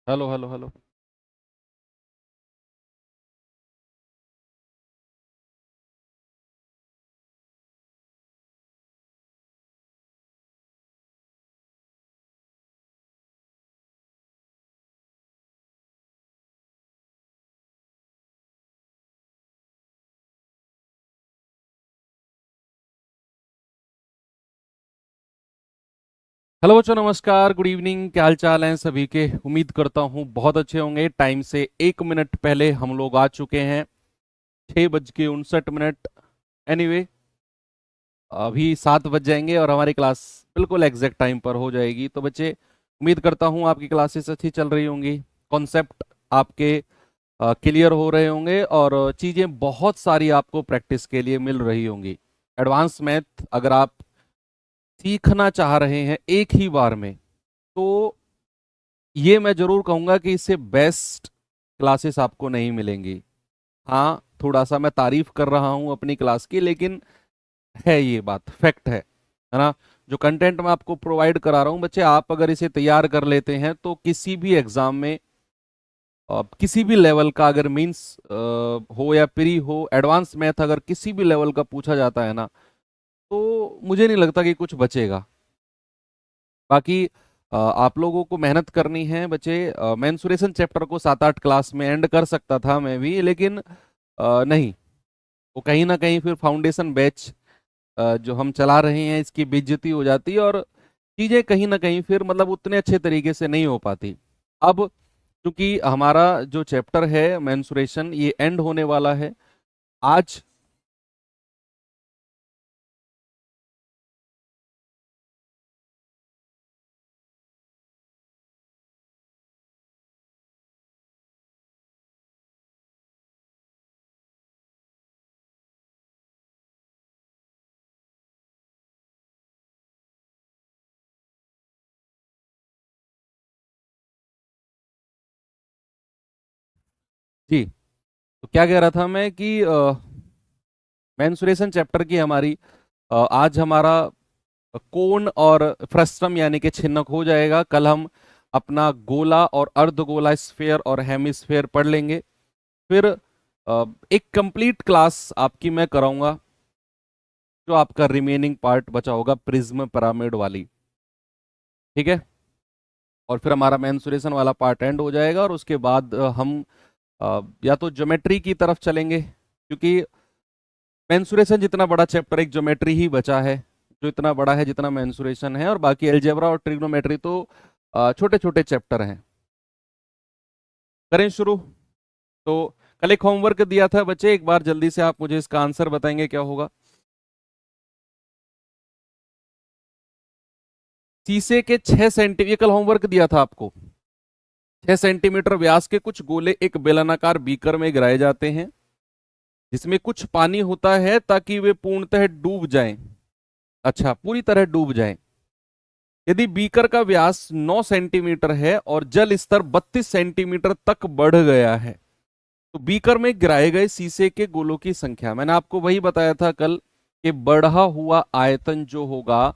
Hello hello hello. Hello बच्चों, नमस्कार, good evening. क्या हाल चाल हैं सभी के? उम्मीद करता हूँ बहुत अच्छे होंगे। टाइम से 1 मिनट पहले हम लोग आ चुके हैं, 6:59। एनीवे, अभी 7 बज जाएंगे और हमारी क्लास बिल्कुल एग्जैक्ट टाइम पर हो जाएगी। तो बच्चे, उम्मीद करता हूँ आपकी क्लासेस अच्छी चल रही होंगी, कॉन्सेप्ट आपके क्लियर हो रहे होंगे और चीज़ें बहुत सारी आपको प्रैक्टिस के लिए मिल रही होंगी। एडवांस मैथ अगर आप सीखना चाह रहे हैं एक ही बार में, तो ये मैं जरूर कहूंगा कि इससे बेस्ट क्लासेस आपको नहीं मिलेंगी। हाँ, थोड़ा सा मैं तारीफ कर रहा हूँ अपनी क्लास की, लेकिन है, ये बात फैक्ट है ना। जो कंटेंट मैं आपको प्रोवाइड करा रहा हूँ बच्चे, आप अगर इसे तैयार कर लेते हैं तो किसी भी एग्जाम में किसी भी लेवल का अगर मींस हो या प्री हो, एडवांस मैथ अगर किसी भी लेवल का पूछा जाता है ना, तो मुझे नहीं लगता कि कुछ बचेगा। बाकी आप लोगों को मेहनत करनी है बच्चे। मेंसुरेशन चैप्टर को 7-8 क्लास में एंड कर सकता था मैं भी, लेकिन नहीं, वो कहीं ना कहीं फिर फाउंडेशन बैच जो हम चला रहे हैं इसकी बेइज्जती हो जाती है और चीज़ें कहीं ना कहीं फिर मतलब उतने अच्छे तरीके से नहीं हो पाती। अब क्योंकि हमारा जो चैप्टर है मेंसुरेशन, ये एंड होने वाला है आज। जी, तो क्या कह रहा था मैं कि मेंसुरेशन चैप्टर की हमारी आज हमारा कोण और फ्रस्टम यानी कि छिन्नक हो जाएगा। कल हम अपना गोला और अर्धगोला, स्फेयर और हेमिस्फेयर पढ़ लेंगे। फिर एक कंप्लीट क्लास आपकी मैं कराऊंगा, जो आपका रिमेनिंग पार्ट बचा होगा प्रिज्म पिरामिड वाली। ठीक है, और फिर हमारा मेंसुरेशन वाला पार्ट एंड हो जाएगा और उसके बाद हम या तो ज्योमेट्री की तरफ चलेंगे, क्योंकि मेंसुरेशन जितना बड़ा चैप्टर, एक ज्योमेट्री ही बचा है जो इतना बड़ा है जितना मेंसुरेशन है, और बाकी अलजेब्रा और ट्रिग्नोमेट्री तो छोटे छोटे चैप्टर हैं। करें शुरू। तो कल एक होमवर्क दिया था बच्चे, एक बार जल्दी से आप मुझे इसका आंसर बताएंगे क्या होगा। शीशे के 6 सेंटीमीटर, ये कल होमवर्क दिया था आपको। 6 सेंटीमीटर व्यास के कुछ गोले एक बेलनाकार बीकर में गिराए जाते हैं, जिसमें कुछ पानी होता है ताकि वे पूर्णतः डूब जाएं। अच्छा, पूरी तरह डूब जाएं। यदि बीकर का व्यास 9 सेंटीमीटर है और जल स्तर 32 सेंटीमीटर तक बढ़ गया है, तो बीकर में गिराए गए शीशे के गोलों की संख्या, मैंने आपको वही बताया था कल, कि बढ़ा हुआ आयतन जो होगा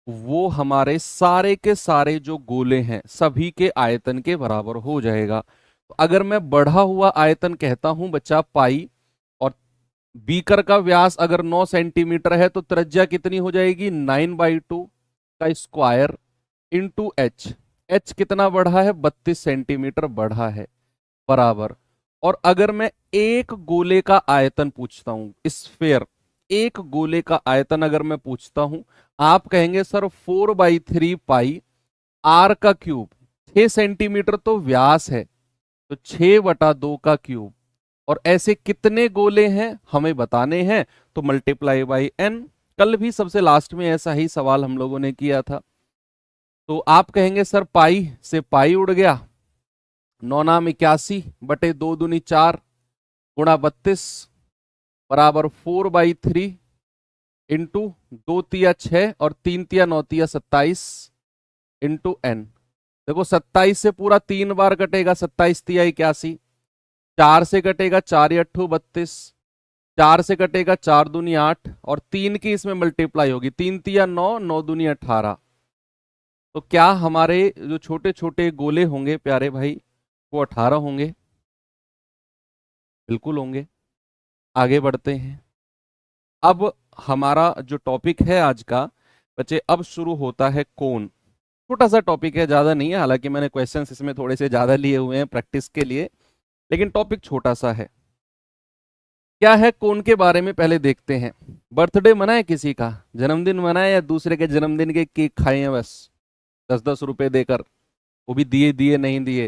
वो हमारे सारे के सारे जो गोले हैं सभी के आयतन के बराबर हो जाएगा। तो अगर मैं बढ़ा हुआ आयतन कहता हूं बच्चा पाई, और बीकर का व्यास अगर 9 सेंटीमीटर है तो त्रिज्या कितनी हो जाएगी? 9/2 का स्क्वायर इंटू एच। एच कितना बढ़ा है? 32 सेंटीमीटर बढ़ा है, बराबर। और अगर मैं एक गोले का आयतन पूछता हूं, स्फेयर, एक गोले का आयतन अगर मैं पूछता हूं, आप कहेंगे सर 4/3 पाई आर का क्यूब। 6 सेंटीमीटर तो व्यास है, तो 6/2 का क्यूब। और ऐसे कितने गोले हैं हमें बताने हैं, तो मल्टीप्लाई बाई एन। कल भी सबसे लास्ट में ऐसा ही सवाल हम लोगों ने किया था। तो आप कहेंगे सर पाई से पाई उड़ गया, 9×81 बटे 2×4 गुणा 32 बराबर 4/3 इंटू 2×3 और 3×9=27 इंटू एन। देखो 27 से पूरा 3 बार कटेगा, 27×3=81। 4 से कटेगा, 4×8=32। 4 से कटेगा, 4×2=8 और 3 की इसमें मल्टीप्लाई होगी, 3×3=9, 9×2=18। तो क्या हमारे जो छोटे छोटे गोले होंगे प्यारे भाई, वो 18 होंगे, बिल्कुल होंगे। आगे बढ़ते हैं। अब हमारा जो टॉपिक है आज का बच्चे, अब शुरू होता है कोण। छोटा सा टॉपिक है, ज्यादा नहीं है, हालांकि मैंने क्वेश्चंस इसमें थोड़े से ज्यादा लिए हुए हैं प्रैक्टिस के लिए, लेकिन टॉपिक छोटा सा है। क्या है कोण के बारे में पहले देखते हैं। बर्थडे मनाए किसी का, जन्मदिन मनाए, या दूसरे के जन्मदिन के केक खाए हैं बस 10-10 रुपए देकर, वो भी दिए दिए नहीं दिए।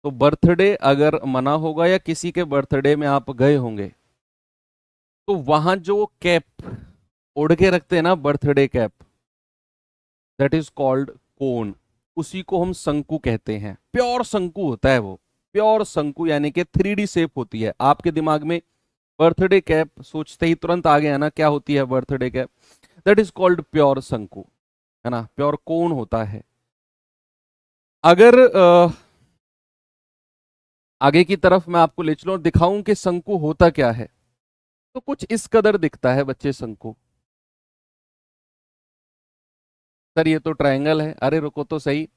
तो बर्थडे अगर मना होगा या किसी के बर्थडे में आप गए होंगे, तो वहां जो कैप ओढ़ के रखते हैं ना, birthday cap, that is called cone. उसी को हम शंकु कहते हैं। प्योर शंकु होता है वो, प्योर शंकु, यानी कि 3D शेप होती है। आपके दिमाग में बर्थडे कैप सोचते ही तुरंत आ गया ना, क्या होती है birthday cap, that is called pure शंकु, है ना, प्योर कोन होता है। अगर आगे की तरफ मैं आपको ले चलूं और दिखाऊं कि शंकु होता क्या है, तो कुछ इस कदर दिखता है बच्चे शंकु। सर ये तो ट्रायंगल है। अरे रुको तो सही,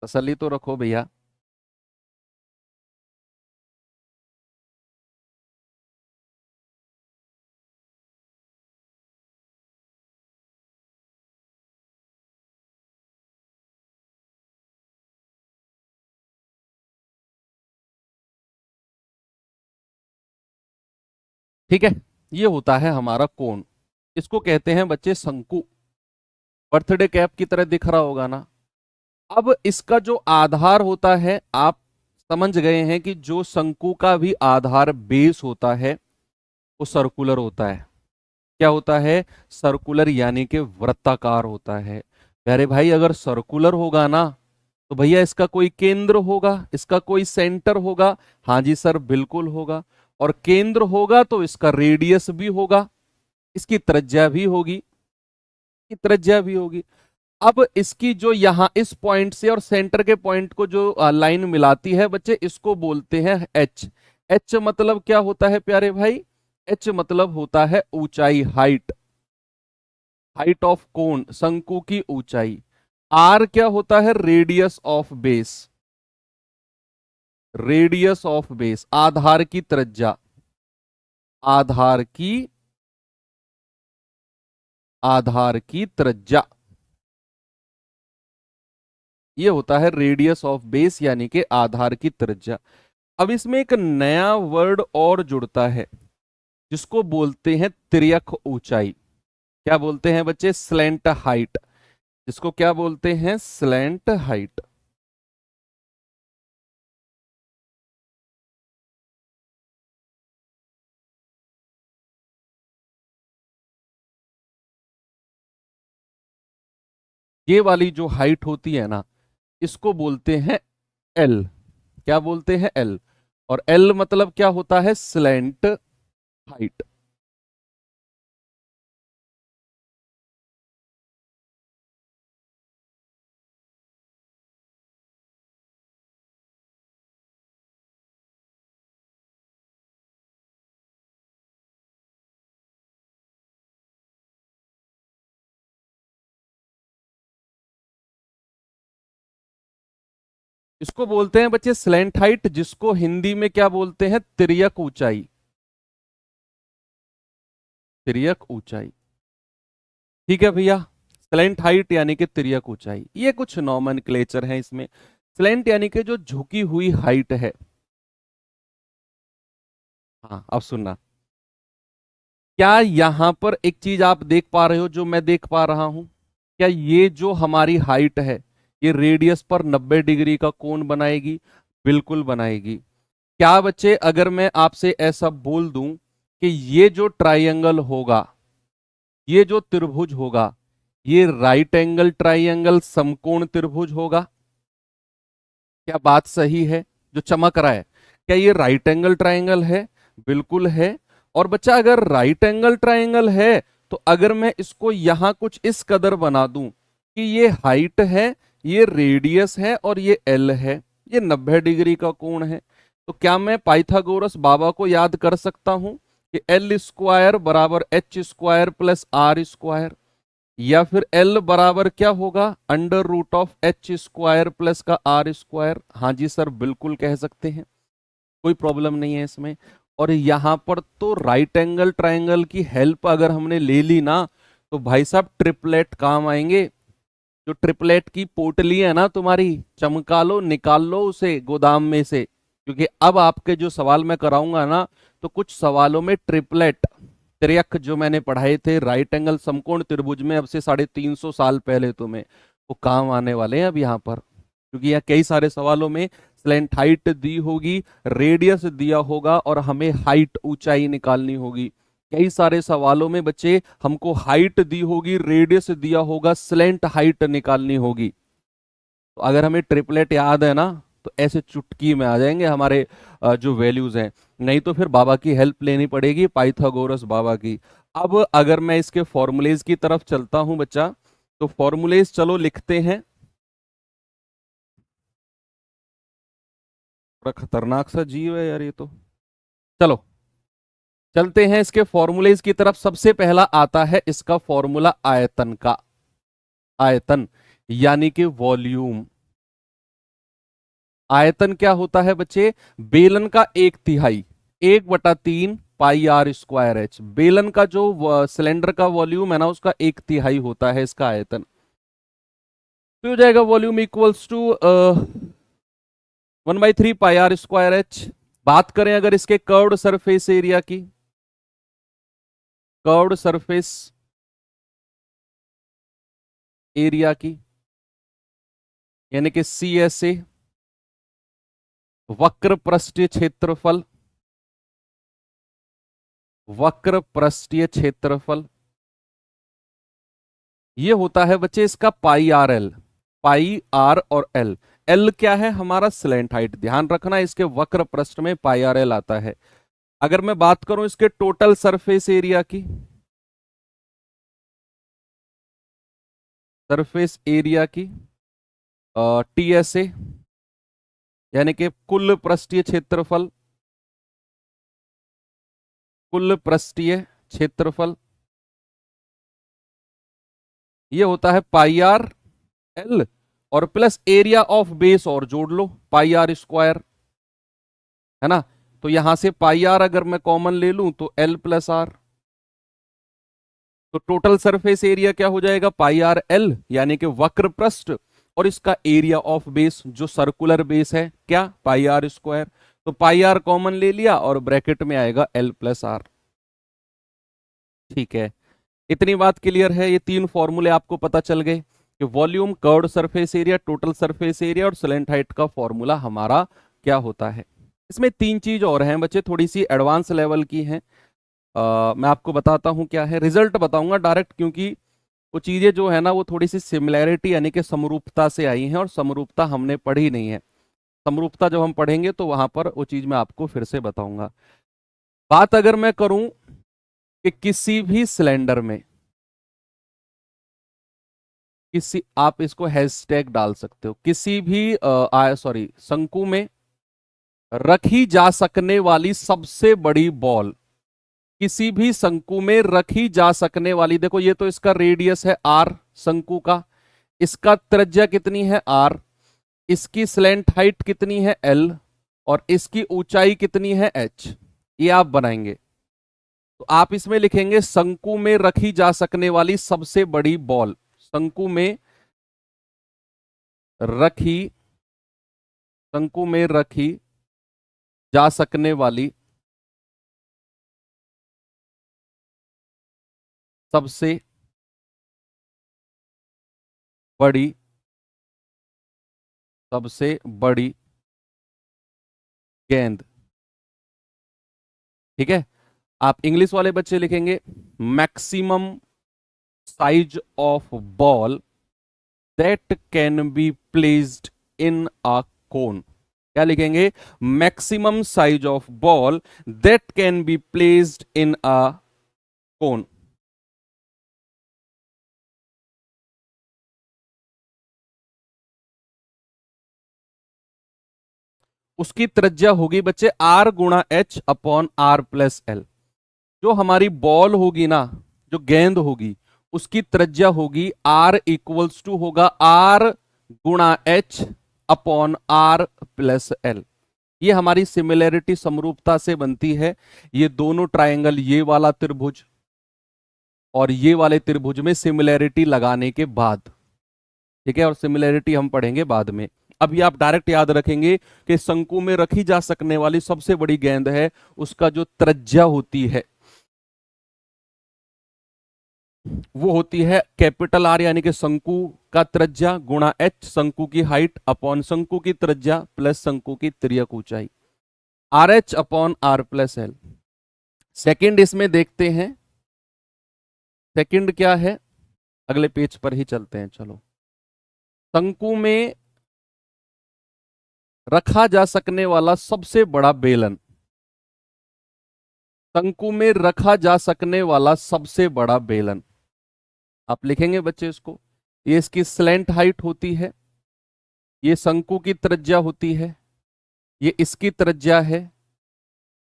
तसल्ली तो रखो भैया। ठीक है, ये होता है हमारा कोण। इसको कहते हैं बच्चे शंकु। बर्थडे कैप की तरह दिख रहा होगा ना। अब इसका जो आधार होता है, आप समझ गए हैं कि जो शंकु का भी आधार बेस होता है वो सर्कुलर होता है। क्या होता है? सर्कुलर, यानी कि वृत्ताकार होता है। प्यारे भाई, अगर सर्कुलर होगा ना तो भैया इसका कोई केंद्र होगा, इसका कोई सेंटर होगा। हाँ जी सर, बिल्कुल होगा। और केंद्र होगा तो इसका रेडियस भी होगा, इसकी त्रिज्या भी होगी, इसकी त्रिज्या भी होगी। अब इसकी जो यहां इस पॉइंट से और सेंटर के पॉइंट को जो लाइन मिलाती है बच्चे, इसको बोलते हैं एच। एच मतलब क्या होता है प्यारे भाई? एच मतलब होता है ऊंचाई, हाइट, हाइट ऑफ कोन, शंकु की ऊंचाई। आर क्या होता है? Radius of base, radius of base, आधार की त्रिज्या, आधार की, आधार की त्रिज्या, ये होता है रेडियस ऑफ बेस, यानी कि आधार की त्रिज्या। अब इसमें एक नया वर्ड और जुड़ता है जिसको बोलते हैं तिर्यक ऊंचाई। क्या बोलते हैं बच्चे? Slant height. जिसको क्या बोलते हैं? Slant height. ये वाली जो हाइट होती है ना, इसको बोलते हैं एल। क्या बोलते हैं? एल। और एल मतलब क्या होता है? Slant height. इसको बोलते हैं बच्चे स्लैंट हाइट, जिसको हिंदी में क्या बोलते हैं? तिर्यक ऊंचाई, तिर्यक ऊंचाई। ठीक है भैया, स्लैंट हाइट यानी कि तिर्यक ऊंचाई। ये कुछ नॉमेनक्लेचर है इसमें। स्लैंट यानी कि जो झुकी हुई हाइट है। हाँ, अब सुनना। क्या यहां पर एक चीज आप देख पा रहे हो जो मैं देख पा रहा हूं? क्या ये जो हमारी हाइट है, ये रेडियस पर 90 डिग्री का कोण बनाएगी? बिल्कुल बनाएगी। क्या बच्चे, अगर मैं आपसे ऐसा बोल दूं कि ये जो ट्राइंगल होगा, ये जो त्रिभुज होगा, ये राइट एंगल ट्राइंगल समकोण त्रिभुज होगा? क्या बात सही है? जो चमक रहा है, क्या ये राइट एंगल ट्राइंगल है? बिल्कुल है। और बच्चा, अगर राइट एंगल ट्राइंगल है, तो अगर मैं इसको यहां कुछ इस कदर बना दूं कि ये हाइट है, ये रेडियस है और ये एल है, ये 90 डिग्री का कोण है, तो क्या मैं पाइथागोरस बाबा को याद कर सकता हूं कि एल स्क्वायर बराबर H square plus R square? या फिर L बराबर क्या होगा, under root of H square plus का आर स्क्वायर। हाँ जी सर, बिल्कुल कह सकते हैं, कोई प्रॉब्लम नहीं है इसमें। और यहां पर तो राइट एंगल ट्रायंगल की हेल्प अगर हमने ले ली ना, तो भाई साहब ट्रिपलेट काम आएंगे। जो ट्रिपलेट की पोटली है ना तुम्हारी, चमका लो, निकाल लो उसे गोदाम में से, क्योंकि अब आपके जो सवाल मैं कराऊंगा ना, तो कुछ सवालों में ट्रिपलेट त्रियक जो मैंने पढ़ाए थे राइट एंगल समकोण त्रिभुज में अब से 350 साल पहले, तुम्हें वो काम आने वाले हैं अब यहाँ पर। क्योंकि यहाँ कई सारे सवालों में स्लैंट हाइट दी होगी, रेडियस दिया होगा, और हमें हाइट ऊंचाई निकालनी होगी। कई सारे सवालों में बच्चे हमको हाइट दी होगी, रेडियस दिया होगा, स्लैंट हाइट निकालनी होगी। तो अगर हमें ट्रिपलेट याद है ना, तो ऐसे चुटकी में आ जाएंगे हमारे जो वैल्यूज हैं। नहीं तो फिर बाबा की हेल्प लेनी पड़ेगी, पाइथागोरस बाबा की। अब अगर मैं इसके फॉर्मूलेज की तरफ चलता हूं बच्चा, तो फॉर्मूलेज चलो लिखते हैं। बड़ा खतरनाक सा जीव है यार ये तो। चलो चलते हैं इसके फॉर्मूलेज की तरफ। सबसे पहला आता है इसका फॉर्मूला आयतन का। आयतन यानी कि वॉल्यूम। आयतन क्या होता है बच्चे, बेलन का 1/3, 1/3 पाई आर स्क्वायर एच। बेलन का जो सिलेंडर का वॉल्यूम है ना, उसका 1/3 होता है इसका आयतन। तो हो जाएगा volume equals to 1/3 pi R square H. बात करें अगर इसके कर्व्ड सरफेस एरिया की, कर्व्ड सरफेस एरिया की, यानी कि सी एस ए, वक्र पृष्ठीय क्षेत्रफल, वक्र पृष्ठीय क्षेत्रफल, ये होता है बच्चे इसका पाई आर एल। पाई आर और एल, एल क्या है हमारा स्लैंट हाइट, ध्यान रखना इसके वक्र पृष्ठ में पाई आर एल आता है। अगर मैं बात करूं इसके टोटल सरफेस एरिया की, सरफेस एरिया की टी एस ए, यानी कि कुल पृष्ठीय क्षेत्रफल, कुल पृष्ठीय क्षेत्रफल, ये होता है पाई आर एल, और प्लस एरिया ऑफ बेस और जोड़ लो पाई आर स्क्वायर, है ना। तो यहां से पाई आर अगर मैं कॉमन ले लूं तो एल प्लस आर। तो टोटल सरफेस एरिया क्या हो जाएगा, पाई आर एल, यानी कि वक्र पृष्ठ, और इसका एरिया ऑफ बेस जो सर्कुलर बेस है क्या, पाई आर स्क्वायर। तो पाई आर कॉमन ले लिया और ब्रैकेट में आएगा एल प्लस आर। ठीक है, इतनी बात क्लियर है। ये तीन फॉर्मूले आपको पता चल गए कि volume, curved surface area, total surface area और स्लैंट हाइट का फॉर्मूला हमारा क्या होता है। इसमें तीन चीज और हैं बच्चे, थोड़ी सी एडवांस लेवल की हैं। मैं आपको बताता हूं क्या है, रिजल्ट बताऊंगा डायरेक्ट, क्योंकि वो चीजें जो है ना वो थोड़ी सी सिमिलैरिटी यानी कि समरूपता से आई हैं, और समरूपता हमने पढ़ी नहीं है। समरूपता जब हम पढ़ेंगे तो वहां पर वो चीज मैं आपको फिर से बताऊंगा। बात अगर मैं करूं कि किसी भी सिलेंडर में, किसी, आप इसको हैशटैग डाल सकते हो, किसी भी सॉरी शंकु में रखी जा सकने वाली सबसे बड़ी बॉल, किसी भी शंकु में रखी जा सकने वाली, देखो ये तो इसका रेडियस है आर शंकु का, इसका त्रिज्या कितनी है आर, इसकी स्लैंट हाइट कितनी है एल, और इसकी ऊंचाई कितनी है एच, ये आप बनाएंगे। तो आप इसमें लिखेंगे शंकु में रखी जा सकने वाली सबसे बड़ी बॉल, शंकु में रखी, शंकु में रखी जा सकने वाली सबसे बड़ी, सबसे बड़ी गेंद। ठीक है, आप इंग्लिश वाले बच्चे लिखेंगे maximum size of ball that can be placed in a cone. क्या लिखेंगे, maximum size of ball that can be placed in a cone. उसकी त्रिज्या होगी बच्चे आर गुणा H upon R plus L. जो हमारी बॉल होगी ना, जो गेंद होगी, उसकी त्रिज्या होगी r इक्वल्स टू होगा r गुणा h upon r plus l। ये हमारी सिमिलैरिटी समरूपता से बनती है। ये दोनों ट्रायंगल, ये वाला त्रिभुज और ये वाले त्रिभुज में सिमिलैरिटी लगाने के बाद, ठीक है, और सिमिलैरिटी हम पढ़ेंगे बाद में। अभी आप डायरेक्ट याद रखेंगे कि शंकु में रखी जा सकने वाली सबसे बड़ी गेंद है, उसका जो त्रिज्या होती है वो होती है कैपिटल आर, यानी कि शंकु का त्रिज्या गुणा एच, शंकु की हाइट अपॉन शंकु की त्रिज्या प्लस शंकु की तिर्यक ऊंचाई, R H upon R plus L. Second इसमें देखते हैं, सेकंड क्या है, अगले पेज पर ही चलते हैं। चलो, शंकु में रखा जा सकने वाला सबसे बड़ा बेलन, शंकु में रखा जा सकने वाला सबसे बड़ा बेलन, आप लिखेंगे बच्चे इसको। ये इसकी स्लैंट हाइट होती है, ये शंकु की त्रिज्या होती है, ये इसकी त्रिज्या है,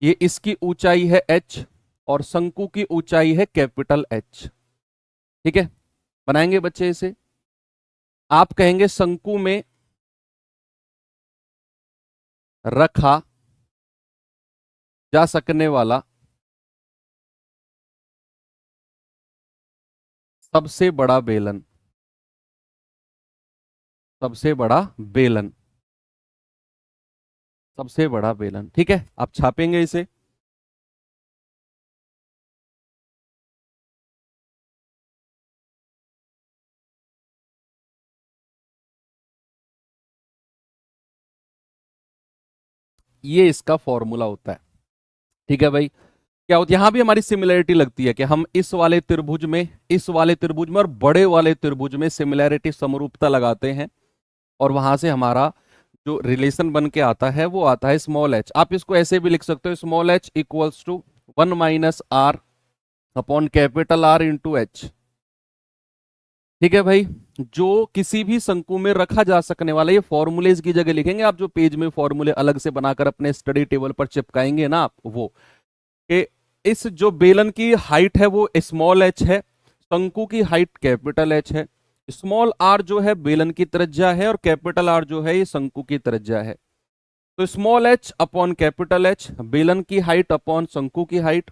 ये इसकी ऊंचाई है h और शंकु की ऊंचाई है कैपिटल H। ठीक है, बनाएंगे बच्चे इसे। आप कहेंगे शंकु में रखा जा सकने वाला सबसे बड़ा बेलन, सबसे बड़ा बेलन, सबसे बड़ा बेलन। ठीक है, आप छापेंगे इसे। ये इसका फॉर्मूला होता है। ठीक है भाई, क्या होता है, यहां भी हमारी सिमिलैरिटी लगती है कि हम इस वाले त्रिभुज में, इस वाले त्रिभुज में और बड़े वाले त्रिभुज में सिमिलैरिटी समरूपता लगाते हैं और वहां से हमारा जो रिलेशन बन के आता है वो आता है स्मॉल एच। आप इसको ऐसे भी लिख सकते हो, small H equals to 1 minus R upon capital R into H. ठीक है भाई, जो किसी भी शंकु में रखा जा सकने वाला, ये फॉर्मूलेज की जगह लिखेंगे आप, जो पेज में फॉर्मूले अलग से बनाकर अपने स्टडी टेबल पर चिपकाएंगे ना आप, वो कि इस जो बेलन की हाइट है वो स्मॉल एच है, शंकु की हाइट कैपिटल एच है, स्मॉल आर जो है बेलन की त्रिज्या है और कैपिटल आर जो है ये शंकु की त्रिज्या है। तो small H upon capital H, बेलन की हाइट अपॉन शंकु की हाइट,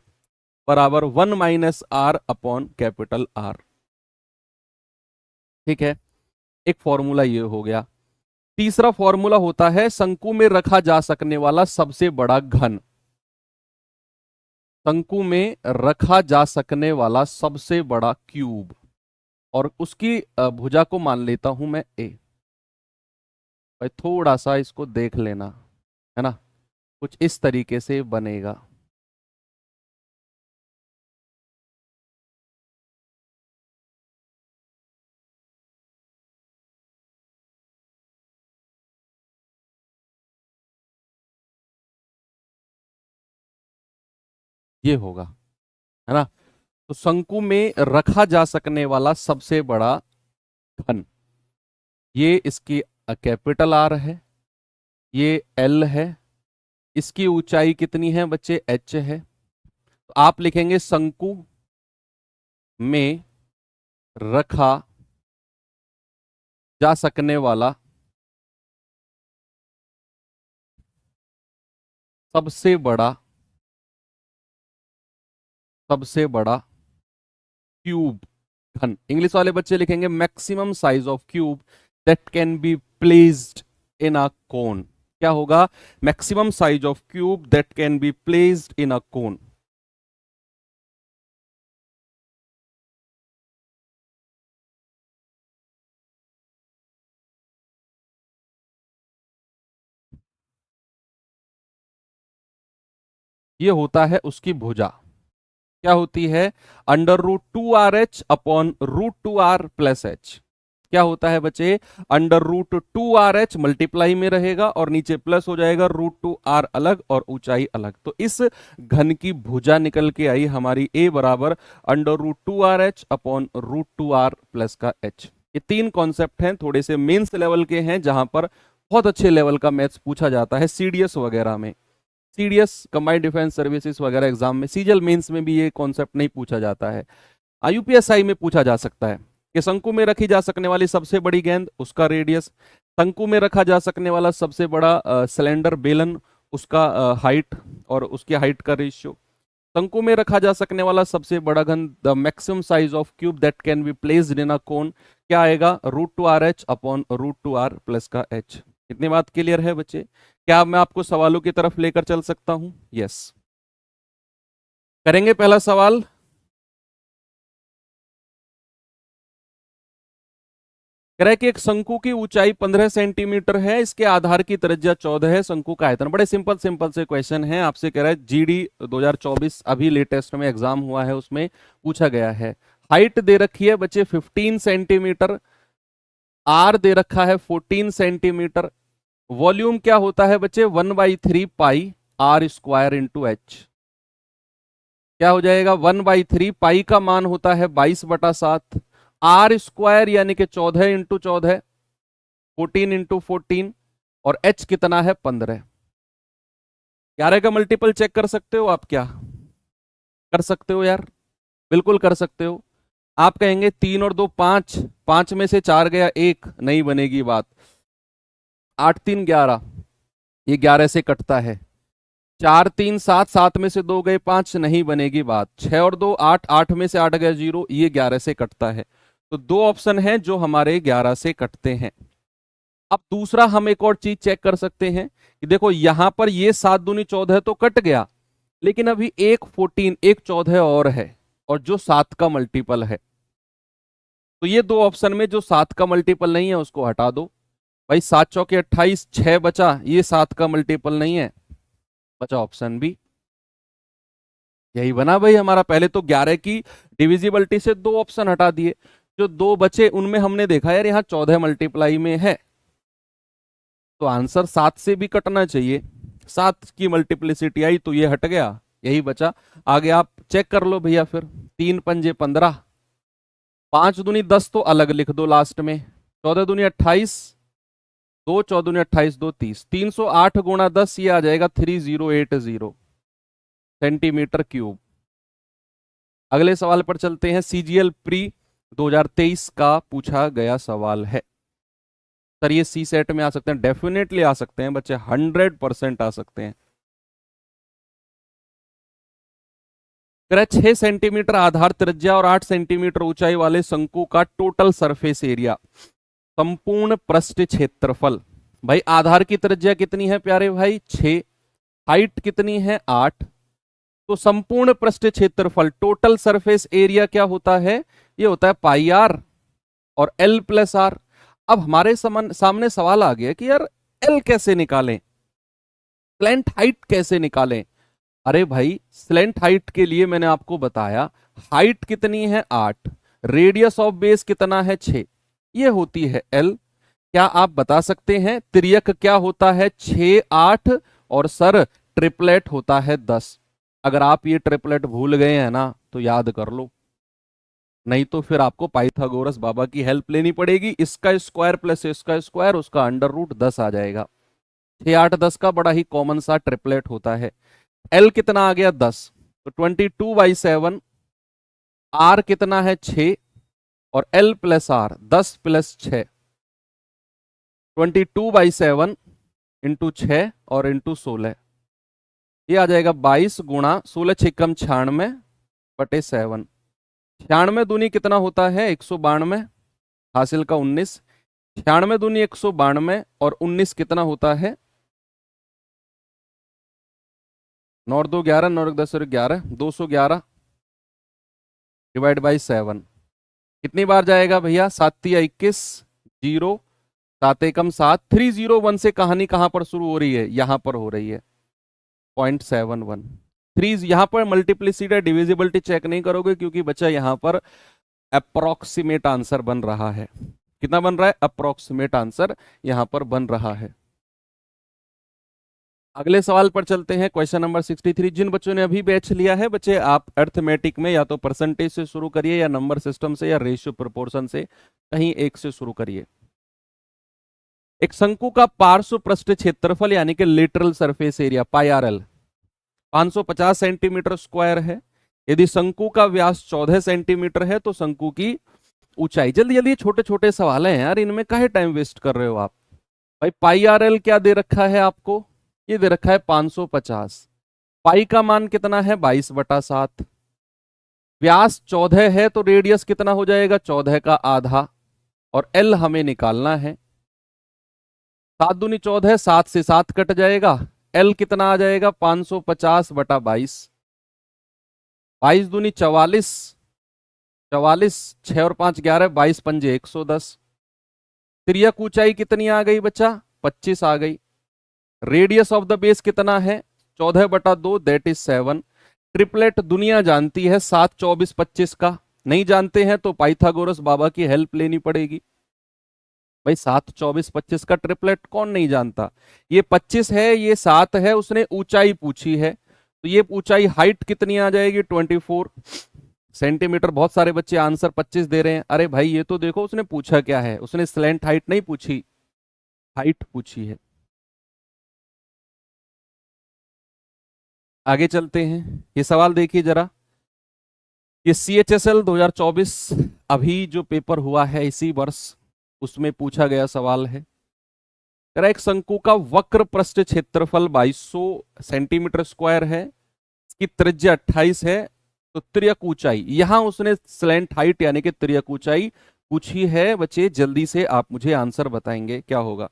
बराबर 1 minus R upon capital R. ठीक है, एक फॉर्मूला ये हो गया। तीसरा फॉर्मूला होता है शंकु में रखा जा सकने वाला सबसे बड़ा घन, शंकु में रखा जा सकने वाला सबसे बड़ा क्यूब, और उसकी भुजा को मान लेता हूं मैं ए। भाई थोड़ा सा इसको देख लेना, है ना, कुछ इस तरीके से बनेगा। ये होगा, है ना। तो शंकु में रखा जा सकने वाला सबसे बड़ा घन, ये इसकी कैपिटल आर है, ये एल है, इसकी ऊंचाई कितनी है बच्चे, एच है। तो आप लिखेंगे शंकु में रखा जा सकने वाला सबसे बड़ा, सबसे बड़ा क्यूब घन। इंग्लिश वाले बच्चे लिखेंगे maximum size of cube that can be placed in a cone. क्या होगा, maximum size of cube that can be placed in a cone. ये होता है उसकी भुजा, क्या होती है, under root 2RH upon root 2R plus H. क्या होता है बच्चे, अंडर रूट 2RH मल्टीप्लाई में रहेगा और नीचे प्लस हो जाएगा, रूट 2R अलग और ऊंचाई अलग। तो इस घन की भुजा निकल के आई हमारी ए बराबर under root 2RH upon root 2R plus का एच। ये तीन कॉन्सेप्ट हैं, थोड़े से मेंस लेवल के हैं, जहां पर बहुत अच्छे लेवल का मैथ्स पूछा जाता है सीडीएस वगैरह में, सीडीएस कंबाइंड डिफेंस सर्विसेज वगैरह एग्जाम में। सीजीएल मेंस में भी ये कॉन्सेप्ट नहीं पूछा जाता है। यूपीएसआई में पूछा जा सकता है कि शंकु में रखी जा सकने वाली सबसे बड़ी गेंद, उसका रेडियस, शंकु में रखा जा सकने वाला सबसे बड़ा सिलेंडर बेलन, उसका हाइट और उसकी हाइट का रेशियो, शंकु में रखा जा सकने वाला सबसे बड़ा घन, the maximum size of cube that can be placed in a cone, क्या आएगा, √2r(h) अपॉन √2r प्लस का h। कितनी बात क्लियर है बच्चे? क्या मैं आपको सवालों की तरफ लेकर चल सकता हूं? यस। करेंगे पहला सवाल। कह रहा है कि एक शंकु की ऊंचाई 15 सेंटीमीटर है, इसके आधार की त्रिज्या 14 है, शंकु का आयतन। बड़े सिंपल सिंपल से क्वेश्चन है। आपसे कह रहा है जीडी 2024 अभी लेटेस्ट में एग्जाम हुआ है, उसमें पूछा गया है। हाइट दे रखी है बच्चे 15 सेंटीमीटर, आर दे रखा है 14 सेंटीमीटर, वॉल्यूम क्या होता है बच्चे 1/3 pi R square into H. क्या हो जाएगा 1/3 पाई का मान होता है 22/7, आर स्क्वायर यानी कि 14 इंटू 14, 14 इंटू 14, और एच कितना है 15। 11 का मल्टीपल चेक कर सकते हो आप? क्या कर सकते हो यार? बिल्कुल कर सकते हो। आप कहेंगे 3 और 2 5, 5 में से 4 गया 1, नहीं बनेगी बात। 8 3 11, ये 11 से कटता है। 4 3 7, 7 में से 2 गए 5, नहीं बनेगी बात। 6 और 2 8, 8 में से 8 गया 0, ये 11 से कटता है। तो दो ऑप्शन हैं जो हमारे 11 से कटते हैं। अब दूसरा हम एक और चीज चेक कर सकते हैं कि देखो यहां पर ये 7 दूनी 14 तो कट गया, लेकिन अभी एक 14 एक 14 और है, और जो 7 का मल्टीपल है। तो ये दो ऑप्शन में जो 7 का मल्टीपल नहीं है उसको हटा दो। भाई 7 चौके 28, 6 बचा, ये 7 का मल्टीपल नहीं है, बचा ऑप्शन बी। यही बना भाई हमारा। पहले तो 11 की डिविजिबिलिटी से दो ऑप्शन हटा दिए, जो दो बचे उनमें हमने देखा यार यहाँ 14 मल्टीप्लाई में है, तो आंसर 7 से भी कटना चाहिए। 7 की मल्टीप्लिसिटी आई तो ये हट गया, यही बचा। आगे आप चेक कर लो भैया फिर। 3 पंजे 15, 5 दूनी 10 तो अलग लिख दो लास्ट में, 14 दूनी 28, 2 14 दूनी 28, 2 30, 308 गुणा 10, ये आ जाएगा 3080 सेंटीमीटर क्यूब। अगले सवाल पर चलते हैं। सीजीएल प्री 2023 का पूछा गया सवाल है। सर ये सी सेट में आ सकते हैं? डेफिनेटली आ सकते हैं बच्चे, 100% आ सकते हैं। 6 सेंटीमीटर आधार त्रिज्या और 8 सेंटीमीटर ऊंचाई वाले शंकु का टोटल सरफेस एरिया, संपूर्ण पृष्ठ क्षेत्रफल। भाई आधार की त्रिज्या कितनी है प्यारे भाई? 6, हाइट कितनी है 8, तो संपूर्ण पृष्ठ क्षेत्रफल टोटल सरफेस एरिया क्या होता है? ये होता है पाई आर और एल प्लस आर। अब हमारे सामने सवाल आ गया कि यार एल कैसे निकालें, स्लैंट हाइट कैसे निकालें? अरे भाई स्लैंट हाइट के लिए मैंने आपको बताया, हाइट कितनी है 8, रेडियस ऑफ बेस कितना है 6, ये होती है एल। क्या आप बता सकते हैं तिर्यक क्या होता है? 6 8, और सर ट्रिपलेट होता है 10। अगर आप ये ट्रिपलेट भूल गए हैं ना तो याद कर लो, नहीं तो फिर आपको पाइथागोरस बाबा की हेल्प लेनी पड़ेगी। इसका स्क्वायर प्लस इसका स्क्वायर, उसका अंडर रूट 10 आ जाएगा। 6 8 10 का बड़ा ही कॉमन सा ट्रिपलेट होता है। एल कितना आ गया 10, तो 22/7, आर कितना है 6, और L plus R 10 plus 6, 22/7 into 6 और इंटू 16, ये आ जाएगा 22 गुणा 16 6 96 बटे 7। 96 दूनी कितना होता है? 192, हासिल का 19। 96 दूनी 192 और 19 कितना होता है? 9 2 11, 9 10 11, 211 डिवाइड बाई 7। कितनी बार जाएगा भैया? 7 या 21, 0, 7 एकम 7, 301 से कहानी कहां पर शुरू हो रही है? यहां पर हो रही है 0.71। 3 यहां पर मल्टीप्लिसिटी डिविजिबिलिटी चेक नहीं करोगे क्योंकि बच्चा यहां पर अप्रोक्सीमेट आंसर बन रहा है। कितना बन रहा है? अप्रोक्सीमेट आंसर यहां पर बन रहा है। अगले सवाल पर चलते हैं, क्वेश्चन नंबर 63। जिन बच्चों ने अभी बैच लिया है बच्चे, आप अर्थमेटिक में या तो परसेंटेज से शुरू करिए या नंबर सिस्टम से या रेशियो प्रोपोर्शन से, कहीं एक से शुरू करिए। एक शंकु का पार्श्व पृष्ठ क्षेत्रफल यानी कि lateral surface area pi R L 550 centimetre square है। यदि शंकु का व्यास 14 सेंटीमीटर है तो शंकु की ऊंचाई। जल्दी जल्दी, छोटे छोटे सवाल हैं यार, इनमें काहे टाइम वेस्ट कर रहे हो आप। भाई पाई आर एल क्या दे रखा है आपको, ये दे रखा है 550। पाई का मान कितना है, 22/7। व्यास 14 है तो रेडियस कितना हो जाएगा, 14 का आधा। और एल हमें निकालना है। 7 दूनी 14, 7 से 7 कट जाएगा। एल कितना आ जाएगा, 550/22। 22 दूनी 44, 44, 6 और 5 11, 22 पंजे 110। तिर्यक ऊंचाई कितनी आ गई बच्चा, 25 आ गई। रेडियस ऑफ द बेस कितना है, 14/2, दैट इज 7। ट्रिपलेट दुनिया जानती है, 7 24 25 का। नहीं जानते हैं तो पाइथागोरस बाबा की हेल्प लेनी पड़ेगी। भाई 7 24 25 का ट्रिपलेट कौन नहीं जानता। ये 25 है, ये 7 है, उसने ऊंचाई पूछी है तो ये ऊंचाई हाइट कितनी आ जाएगी, 24 सेंटीमीटर। बहुत सारे बच्चे आंसर 25 दे रहे हैं। अरे भाई ये तो देखो उसने पूछा क्या है, उसने स्लैंट हाइट नहीं पूछी, हाइट पूछी है। आगे चलते हैं, ये सवाल देखिए जरा। ये CHSL 2024 अभी जो पेपर हुआ है इसी वर्ष, उसमें पूछा गया सवाल है। जरा एक शंकु का वक्र पृष्ठ क्षेत्रफल 2200 सेंटीमीटर स्क्वायर है, इसकी त्रिज्या 28 है, तो तिर्यक ऊंचाई, यहां उसने स्लैंट हाइट यानी कि तिर्यक ऊंचाई पूछी है। बच्चे जल्दी से आप मुझे आंसर बताएंगे क्या होगा।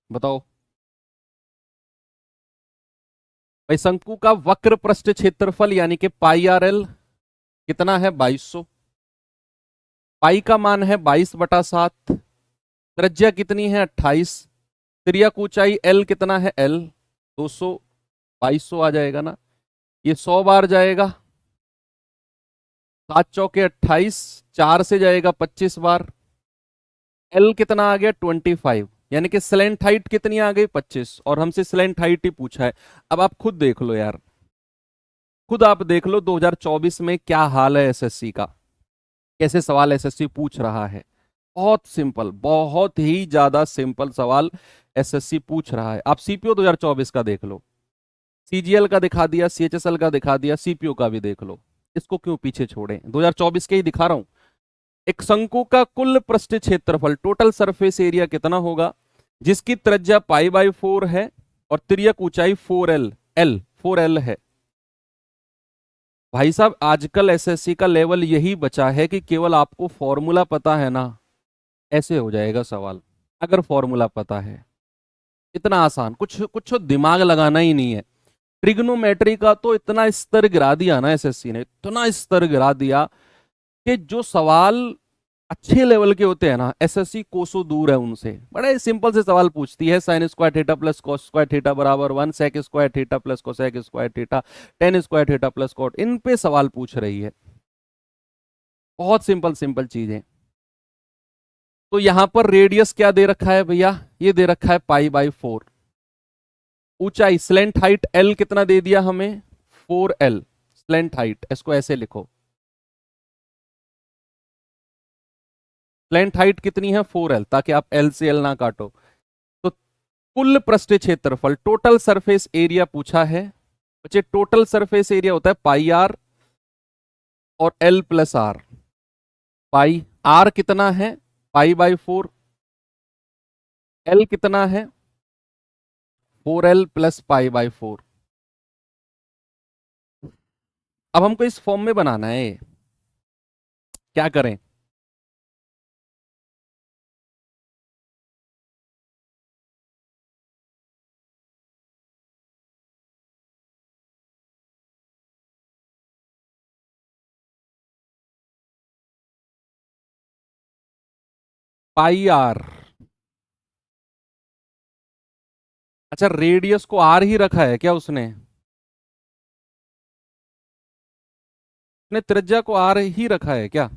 बताओ भाई, शंकु का वक्र पृष्ठ क्षेत्रफल यानी कि पाई आर एल कितना है, 2200। पाई का मान है 22/7। त्रिज्या कितनी है, 28। तिर्यक ऊंचाई एल कितना है, एल 200, 2200 आ जाएगा ना। ये 100 बार जाएगा, 7 चौके 28, 4 से जाएगा 25 बार। एल कितना आ गया, 25। यानी कि स्लैंट हाइट कितनी आ गई, 25, और हमसे स्लैंट हाइट ही पूछा है। अब आप खुद देख लो यार, खुद आप देख लो 2024 में क्या हाल है एसएससी का, कैसे सवाल एसएससी पूछ रहा है। बहुत सिंपल, बहुत ही ज्यादा सिंपल सवाल एसएससी पूछ रहा है। आप सीपीओ 2024 का देख लो, सीजीएल का दिखा दिया, सीएचएसएल का दिखा दिया, सीपीओ का भी देख लो। इसको क्यों पीछे छोड़े, 2024 के ही दिखा रहा हूं। एक शंकु का कुल पृष्ठ क्षेत्रफल, टोटल सरफेस एरिया कितना होगा, जिसकी त्रिज्या π/4 है और तिर्यक ऊंचाई 4L है। भाई साहब आजकल एसएससी का लेवल यही बचा है कि केवल आपको फॉर्मूला पता है ना, ऐसे हो जाएगा सवाल। अगर फॉर्मूला पता है, इतना आसान, कुछ कुछ दिमाग लगाना ही नहीं है। ट्रिग्नोमेट्री का तो इतना स्तर गिरा दिया ना एसएससी ने, इतना स्तर गिरा दिया कि जो सवाल अच्छे लेवल के होते हैं ना, एसएससी कोसों दूर है उनसे। बड़े सिंपल से सवाल पूछती है, sine square theta plus cos square theta बराबर 1, sec square theta plus cosec square theta, tan square theta plus cot, इन पे सवाल पूछ रही है। बहुत सिंपल सिंपल चीजें। तो यहां पर रेडियस क्या दे रखा है भैया, ये दे रखा है π/4। ऊंचाई स्लेंट हाइट एल कितना दे दिया हमें, 4L। स्लेंट हाइट इसको ऐसे लिखो, स्लेंट हाइट कितनी है, 4L, ताकि आप एल से एल ना काटो। तो कुल पृष्ठ क्षेत्रफल, टोटल सरफेस एरिया पूछा है बच्चे। टोटल सरफेस एरिया होता है πr और L+r। पाई आर कितना है, π/4। एल कितना है, 4L + π/4। अब हमको इस फॉर्म में बनाना है, क्या करें। πr, अच्छा रेडियस को आर ही रखा है क्या उसने, उसने त्रिज्या को आर ही रखा है क्या।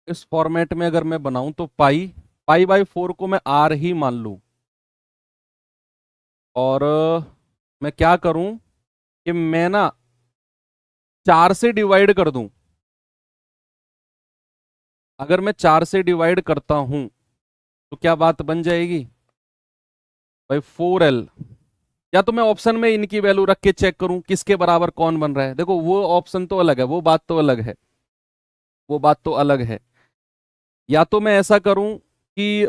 इस फॉर्मेट में अगर मैं बनाऊं तो पाई, π/4 को मैं आर ही मान लूं, और मैं क्या करूं कि मैं ना 4 से डिवाइड कर दूं। अगर मैं 4 से डिवाइड करता हूं तो क्या बात बन जाएगी भाई? 4L। या तो मैं ऑप्शन में इनकी वैल्यू रख के चेक करूं किसके बराबर कौन बन रहा है। देखो वो ऑप्शन तो अलग है, वो बात तो अलग है, वो बात तो अलग है। या तो मैं ऐसा करूं कि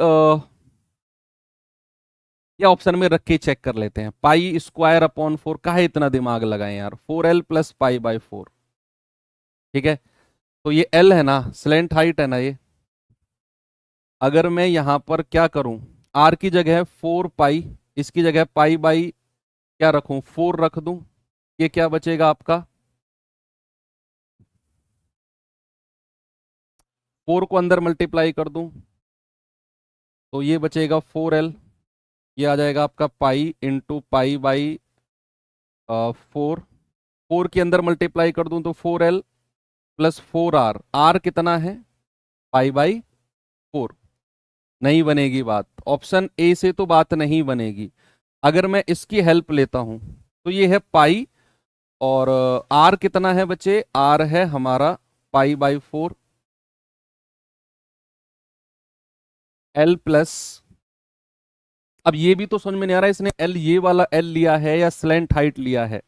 या ऑप्शन में रख के चेक कर लेते हैं। पाई स्क्वायर अपॉन 4, काहे इतना दिमाग लगाएं यार। 4L plus pi by 4। ठीक है, तो ये L है ना, स्लेंट हाइट है ना ये। अगर मैं यहां पर क्या करूं, R की जगह 4 पाई, इसकी जगह पाई बाई क्या रखूं, 4 रख दूं। ये क्या बचेगा आपका, 4 को अंदर मल्टीप्लाई कर दूं तो ये बचेगा 4L। ये आ जाएगा आपका पाई इंटू पाई बाई 4। 4 के अंदर मल्टीप्लाई कर दूं तो 4L प्लस 4R। R कितना है, पाई बाई 4। नहीं बनेगी बात, ऑप्शन ए से तो बात नहीं बनेगी। अगर मैं इसकी हेल्प लेता हूं तो ये है पाई, और R कितना है बच्चे, R है हमारा पाई बाई 4। L प्लस, अब ये भी तो समझ में नहीं आ रहा है इसने L ये वाला L लिया है या स्लेंट हाइट लिया है।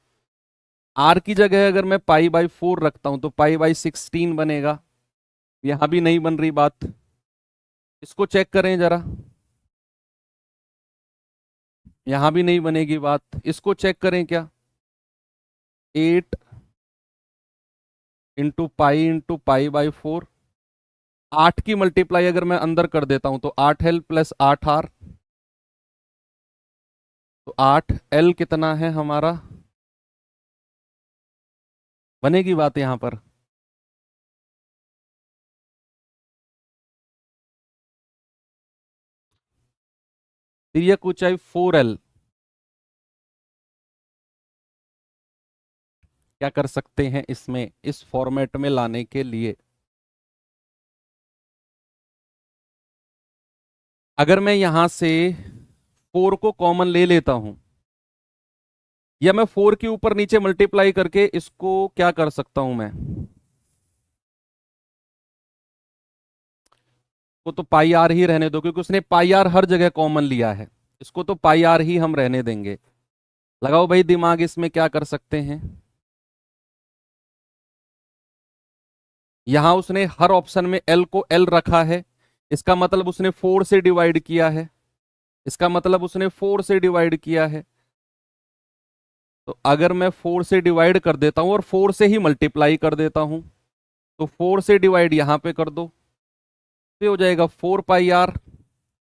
R की जगह अगर मैं पाई बाई 4 रखता हूं तो पाई बाई 16 बनेगा। यहां भी नहीं बन रही बात, इसको चेक करें जरा। यहां भी नहीं बनेगी बात, इसको चेक करें क्या। 8 इंटू पाई बाई 4। 8 की मल्टीप्लाई अगर मैं अंदर कर देता हूं तो 8L प्लस 8R। तो 8L कितना है हमारा, बनेगी बात यहां पर। तिर्यक ऊंचाई 4L। क्या कर सकते हैं इसमें, इस फॉर्मेट में लाने के लिए। अगर मैं यहां से 4 को कॉमन ले लेता हूं, या मैं 4 के ऊपर नीचे मल्टीप्लाई करके इसको क्या कर सकता हूं मैं, को तो पाई आर ही रहने दो क्योंकि उसने पाई आर हर जगह कॉमन लिया है। इसको तो पाई आर ही हम रहने देंगे। लगाओ भाई दिमाग, इसमें क्या कर सकते हैं। यहां उसने हर ऑप्शन में एल को एल रखा है, इसका मतलब उसने 4 से डिवाइड किया है। इसका मतलब उसने 4 से डिवाइड किया है। तो अगर मैं 4 से डिवाइड कर देता हूं और 4 से ही मल्टीप्लाई कर देता हूं तो 4 से डिवाइड यहां पे कर दो तो ये हो जाएगा 4 पाई आर।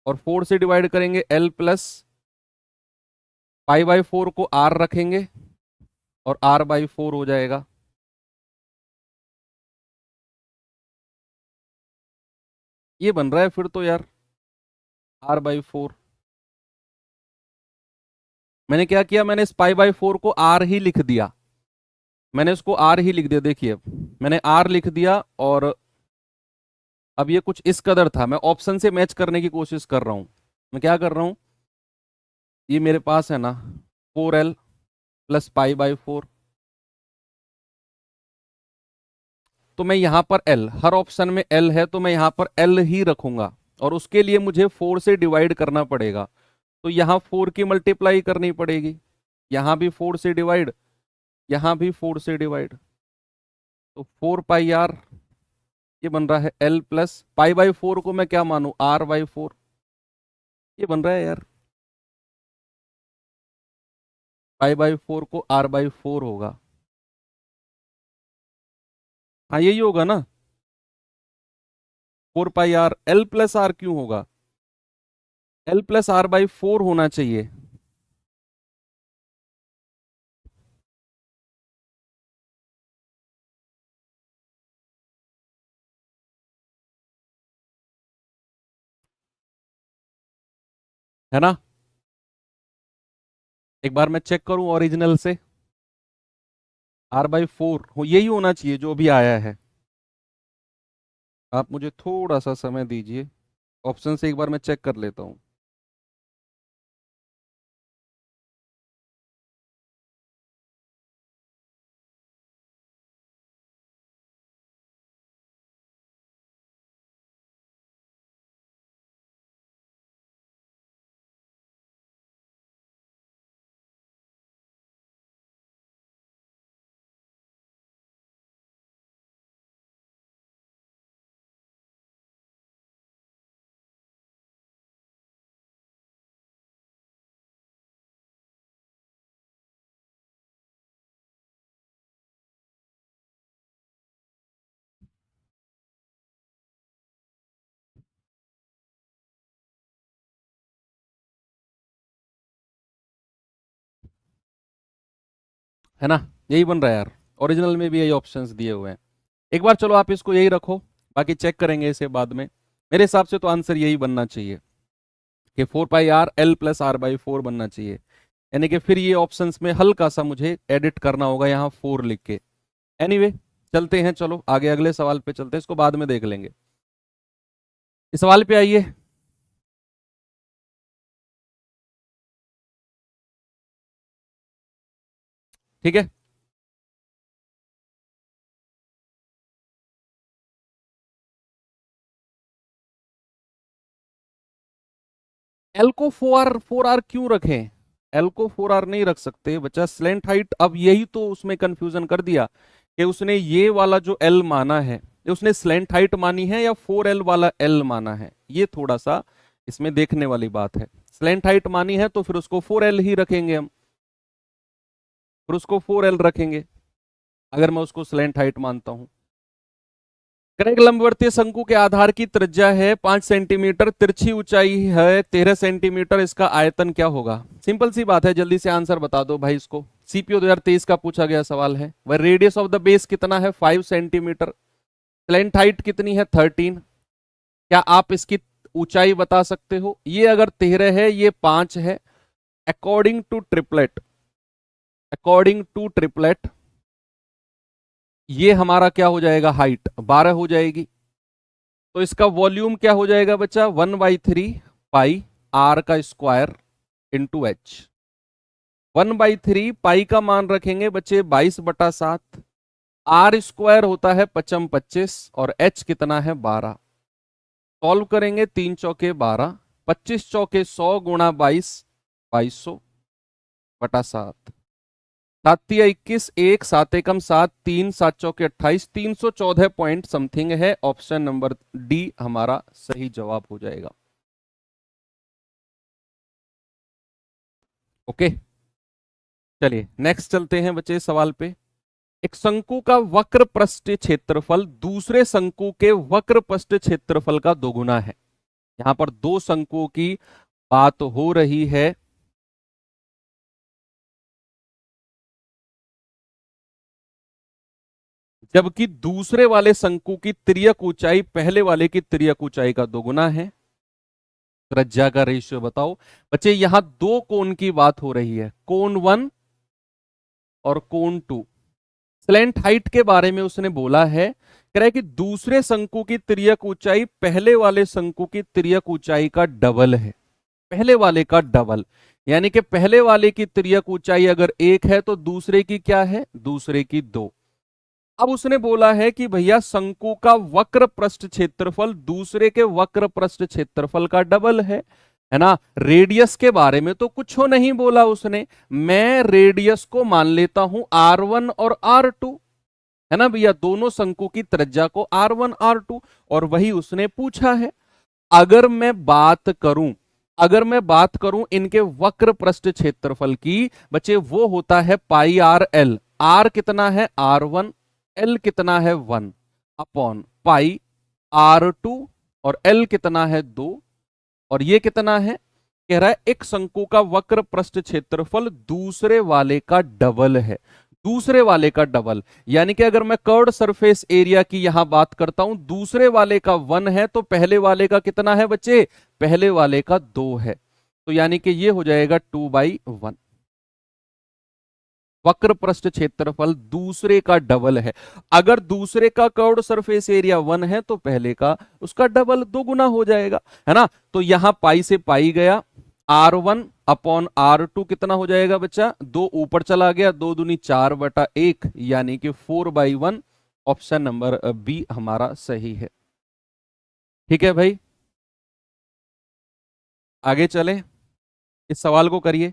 और 4 से डिवाइड करेंगे एल प्लस पाई बाई 4 को आर रखेंगे और आर बाई 4 हो जाएगा। ये बन रहा है फिर तो यार, आर बाई 4। मैंने क्या किया, मैंने इस पाई बाई 4 को आर ही लिख दिया। मैंने इसको आर ही लिख दिया, देखिए अब मैंने आर लिख दिया। और अब ये कुछ इस कदर था, मैं ऑप्शन से मैच करने की कोशिश कर रहा हूं। मैं क्या कर रहा हूं, ये मेरे पास है ना 4L प्लस पाई बाई 4। तो मैं यहां पर L, हर ऑप्शन में L है तो मैं यहां पर L ही रखूंगा। और उसके लिए मुझे 4 से डिवाइड करना पड़ेगा, तो यहां 4 की मल्टीप्लाई करनी पड़ेगी। यहां भी 4 से डिवाइड, यहां भी 4 से डिवाइड। तो 4 पाई आर, ये बन रहा है L प्लस पाई बाई 4 को मैं क्या मानू, R बाई 4। ये बन रहा है यार, पाई बाई 4 को R बाई 4 होगा। हाँ यही होगा ना, 4 पाई आर। L प्लस आर क्यों होगा, L प्लस R बाई 4 होना चाहिए। है ना, एक बार मैं चेक करूं ओरिजिनल से। R बाई 4 हो, यही होना चाहिए जो भी आया है। आप मुझे थोड़ा सा समय दीजिए, ऑप्शन से एक बार मैं चेक कर लेता हूं। है ना, यही बन रहा है यार, ओरिजिनल में भी यही ऑप्शंस दिए हुए हैं। एक बार चलो आप इसको यही रखो, बाकी चेक करेंगे इसे बाद में। मेरे हिसाब से तो आंसर यही बनना चाहिए कि 4 πr l + r/4 बनना चाहिए, यानी कि फिर ये ऑप्शंस में हल्का सा मुझे एडिट करना होगा यहाँ 4 लिख के। एनीवे चलते हैं, चलो आगे अगले सवाल पे चलते हैं, इसको बाद में देख लेंगे। इस सवाल पे आइए। ठीक है, एल को 4r क्यों रखें? एल को 4r नहीं रख सकते बच्चा, स्लेंट हाइट। अब यही तो उसमें कंफ्यूजन कर दिया कि उसने ये वाला जो एल माना है, ये उसने स्लेंट हाइट मानी है या 4l वाला एल माना है, ये थोड़ा सा इसमें देखने वाली बात है। स्लेंट हाइट मानी है तो फिर उसको 4l ही रखेंगे हम, फिर उसको 4l रखेंगे अगर मैं उसको स्लेंट हाइट मानता हूं। करेक्ट, लंबवर्तीय शंकु के आधार की त्रिज्या है 5 सेंटीमीटर, तिरछी ऊंचाई है 13 सेंटीमीटर, इसका आयतन क्या होगा? सिंपल सी बात है, जल्दी से आंसर बता दो भाई इसको। सीपीओ 2023 का पूछा गया सवाल है। वह रेडियस ऑफ द बेस कितना है? 5 सेंटीमीटर। स्लेंट हाइट कितनी है? 13। क्या आप इसकी ऊंचाई बता सकते हो? ये अगर 13 है, ये 5 है। According to triplet, according to triplet ये हमारा क्या हो जाएगा? हाइट 12 हो जाएगी। तो इसका वॉल्यूम क्या हो जाएगा बच्चा? 1/3 पाई r² इंटू एच। 1/3 पाई का मान रखेंगे बच्चे 22/7, r² होता है 55 और h कितना है? 12। सॉल्व करेंगे, 3 चौके 12, 25 चौके 100 गुणा 22, 2200/7, 7×3 = 21, 1 7 एकम 7, 3 7 चौके 28, 314 पॉइंट समथिंग है। ऑप्शन नंबर डी हमारा सही जवाब हो जाएगा। ओके, चलिए नेक्स्ट चलते हैं बच्चे सवाल पे। एक शंकु का वक्र पृष्ठ क्षेत्रफल दूसरे शंकु के वक्र पृष्ठ क्षेत्रफल का दोगुना है। यहां पर दो शंकुओं की बात हो रही है। जबकि दूसरे वाले शंकु की तिर्यक ऊंचाई पहले वाले की तिर्यक ऊंचाई का दोगुना है। त्रिज्या का रेशियो बताओ। बच्चे यहां दो कोण की बात हो रही है, कोण 1 और कोण 2। स्लेंट हाइट के बारे में उसने बोला है, कह रहा है कि दूसरे शंकु की तिर्यक ऊंचाई पहले वाले शंकु की तिर्यक ऊंचाई का डबल है। पहले वाले का डबल, यानी कि पहले वाले की तिर्यक ऊंचाई अगर 1 है तो दूसरे की क्या है? दूसरे की 2। अब उसने बोला है कि भैया शंकु का वक्र पृष्ठ क्षेत्रफल दूसरे के वक्र पृष्ठ क्षेत्रफल का डबल है ना। रेडियस के बारे में तो कुछ हो नहीं बोला उसने। मैं रेडियस को मान लेता हूं R1 और R2, है ना भैया, दोनों शंकु की त्रिज्या को R1 R2, और वही उसने पूछा है। अगर मैं बात करूं, अगर मैं बात करूं इनके वक्र पृष्ठ क्षेत्रफल की, बच्चे वो होता है πr/l। r कितना है? R1। l कितना है? 1/πr2। और l कितना है? 2। और ये कितना है? कह रहा है एक शंकु का वक्र पृष्ठ क्षेत्रफल दूसरे वाले का डबल है। दूसरे वाले का डबल, यानी कि अगर मैं कर्व्ड सरफेस एरिया की यहां बात करता हूं, दूसरे वाले का 1 है तो पहले वाले का कितना है बच्चे? पहले वाले का 2 है। तो यानी कि ये हो जाएगा 2/1। वक्र पृष्ठ क्षेत्रफल दूसरे का डबल है। अगर दूसरे का कर्व्ड सरफेस एरिया 1 है तो पहले का उसका डबल, 2 गुना हो जाएगा, है ना। तो यहां पाई से पाई गया, R1/R2 कितना हो जाएगा बच्चा? 2 ऊपर चला गया, 2 दूनी 4/1, यानी कि 4/1। ऑप्शन नंबर बी हमारा सही है। ठीक है भाई, आगे चलें, इस सवाल को करिए।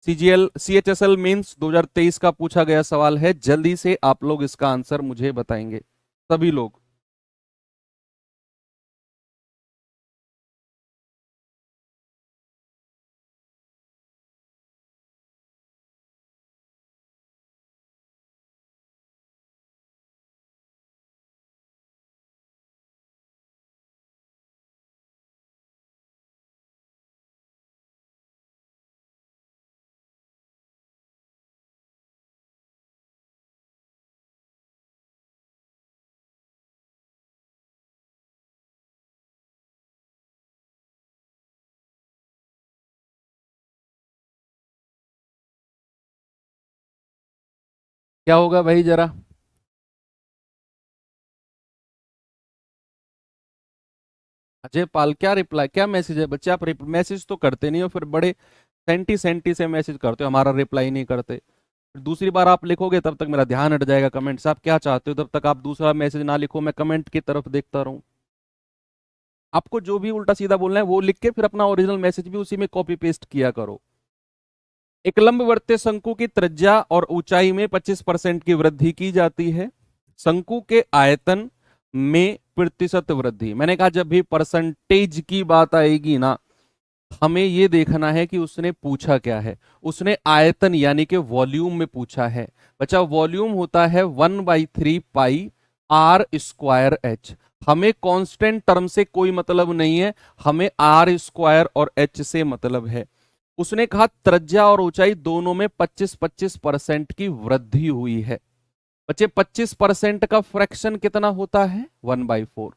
सीजीएल CHSL मेंस 2023 का पूछा गया सवाल है, जल्दी से आप लोग इसका आंसर मुझे बताएंगे सभी लोग। क्या होगा भाई जरा? अजय पाल, क्या रिप्लाई, क्या मैसेज है बच्चे? आप मैसेज तो करते नहीं हो, फिर बड़े सेंटी सेंटी से मैसेज करते हो, हमारा रिप्लाई नहीं करते। फिर दूसरी बार आप लिखोगे तब तक मेरा ध्यान हट जाएगा कमेंट से। आप क्या चाहते हो, तब तक आप दूसरा मैसेज ना लिखो, मैं कमेंट की तरफ देखता रहूं। आपको जो भी उल्टा सीधा बोलना है वो लिख के फिर अपना ओरिजिनल मैसेज भी उसी में कॉपी पेस्ट किया करो। एक लंबवर्तीय शंकु की त्रिज्या और ऊंचाई में 25% की वृद्धि की जाती है। शंकु के आयतन में प्रतिशत वृद्धि। मैंने कहा जब भी परसेंटेज की बात आएगी ना, हमें यह देखना है कि उसने पूछा क्या है। उसने आयतन यानी कि वॉल्यूम में पूछा है। बच्चा वॉल्यूम होता है 1/3 पाई आर स्क्वायर एच। हमें कांस्टेंट टर्म से कोई मतलब नहीं है, हमें आर स्क्वायर और एच से मतलब है। उसने कहा त्रिज्या और ऊंचाई दोनों में 25-25% की वृद्धि हुई है। बच्चे 25% का फ्रैक्शन कितना होता है? 1/4।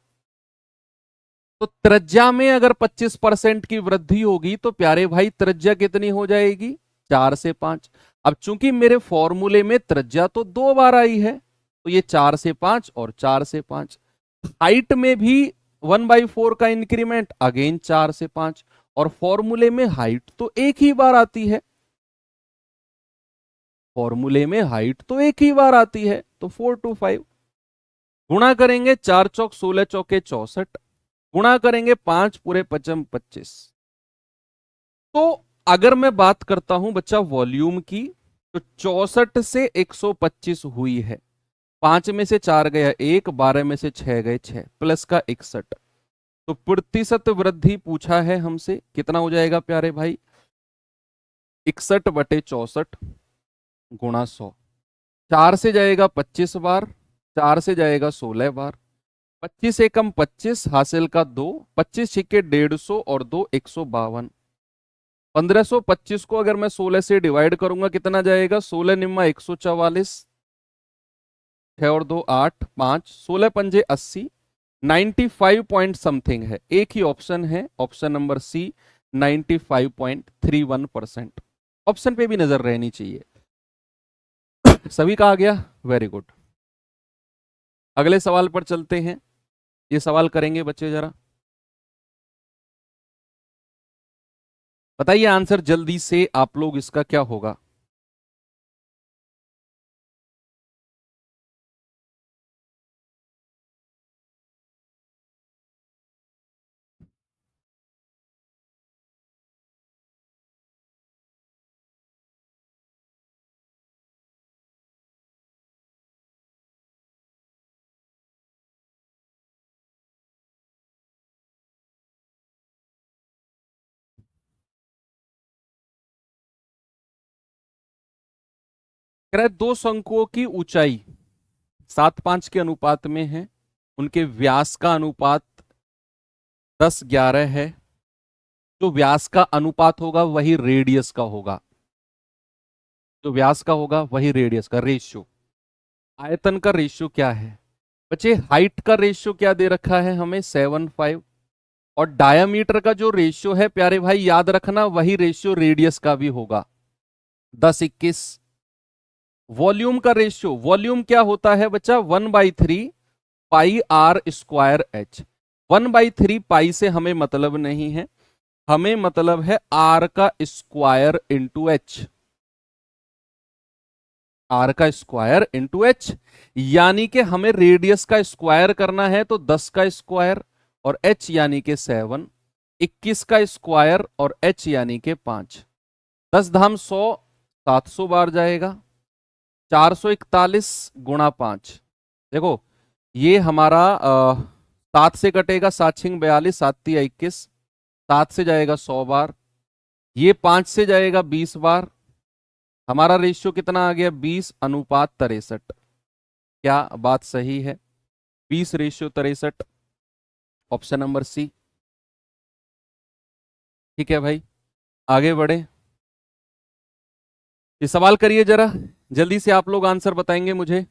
तो त्रिज्या में अगर 25% की वृद्धि होगी तो प्यारे भाई त्रिज्या कितनी हो जाएगी? 4 से 5। अब चूंकि मेरे फॉर्मूले में त्रिज्या तो 2 बार आई है, तो ये 4 से 5 और 4 से 5। हाइट में भी 1/4 का इंक्रीमेंट, अगेन 4 से 5। और फॉर्मूले में हाइट तो एक ही बार आती है, फॉर्मूले में हाइट तो एक ही बार आती है, तो 4 to 5। गुणा करेंगे 4 चौक 16 चौके 64। गुणा करेंगे 5 पूरे 5 25। तो अगर मैं बात करता हूं बच्चा वॉल्यूम की, तो 64 से 125 हुई है। 5 में से 4 गया 1, 12 में से 6 गए 6, प्लस का 61। तो प्रतिशत वृद्धि पूछा है हमसे, कितना हो जाएगा प्यारे भाई? 61/64 गुणा 100। 4 से जाएगा 25 बार, 4 से जाएगा 16 बार। 25 एकम 25, हासिल का 2, 25 छिके 150 और 2 152। 1525 को अगर मैं 16 से डिवाइड करूंगा कितना जाएगा? 16 निम्मा 144, 6 और 2 8, 5, 16 पंजे 80। 95 पॉइंट समथिंग है। एक ही ऑप्शन है, ऑप्शन नंबर सी, 95.31%। ऑप्शन पे भी नजर रहनी चाहिए। सभी का आ गया? Very good. अगले सवाल पर चलते हैं। ये सवाल करेंगे बच्चे जरा, बताइए आंसर जल्दी से आप लोग, इसका क्या होगा? कह रहा है दो शंकुओं की ऊंचाई 7:5 के अनुपात में है, उनके व्यास का अनुपात 10:11 है। जो व्यास का अनुपात होगा वही रेडियस का होगा, जो व्यास का होगा वही रेडियस का रेशियो। आयतन का रेशियो क्या है बच्चे? हाइट का रेशियो क्या दे रखा है हमें? 7:5। और डायामीटर का जो रेशियो है प्यारे भाई याद रखना, वही रेशियो रेडियस का भी होगा, 10:21। वॉल्यूम का रेशियो, वॉल्यूम क्या होता है बच्चा? 1/3 पाई आर स्क्वायर एच। 1/3 पाई से हमें मतलब नहीं है, हमें मतलब है आर का स्क्वायर इंटू एच। आर का स्क्वायर इंटू एच, यानी कि हमें रेडियस का स्क्वायर करना है, तो 10 का स्क्वायर और एच यानी कि 7। 21 का स्क्वायर और एच यानी कि 5। 10 धाम 100, 700 बार जाएगा। 441 गुणा 5। देखो ये हमारा 7 से कटेगा, 7 6 42, 7 3 21। 7 से जाएगा 100 बार, ये 5 से जाएगा 20 बार। हमारा रेशियो कितना आ गया? 20:63। क्या बात सही है? 20:63, ऑप्शन नंबर सी। ठीक है भाई, आगे बढ़े। ये सवाल करिए जरा, जल्दी से आप लोग आंसर बताएंगे मुझे।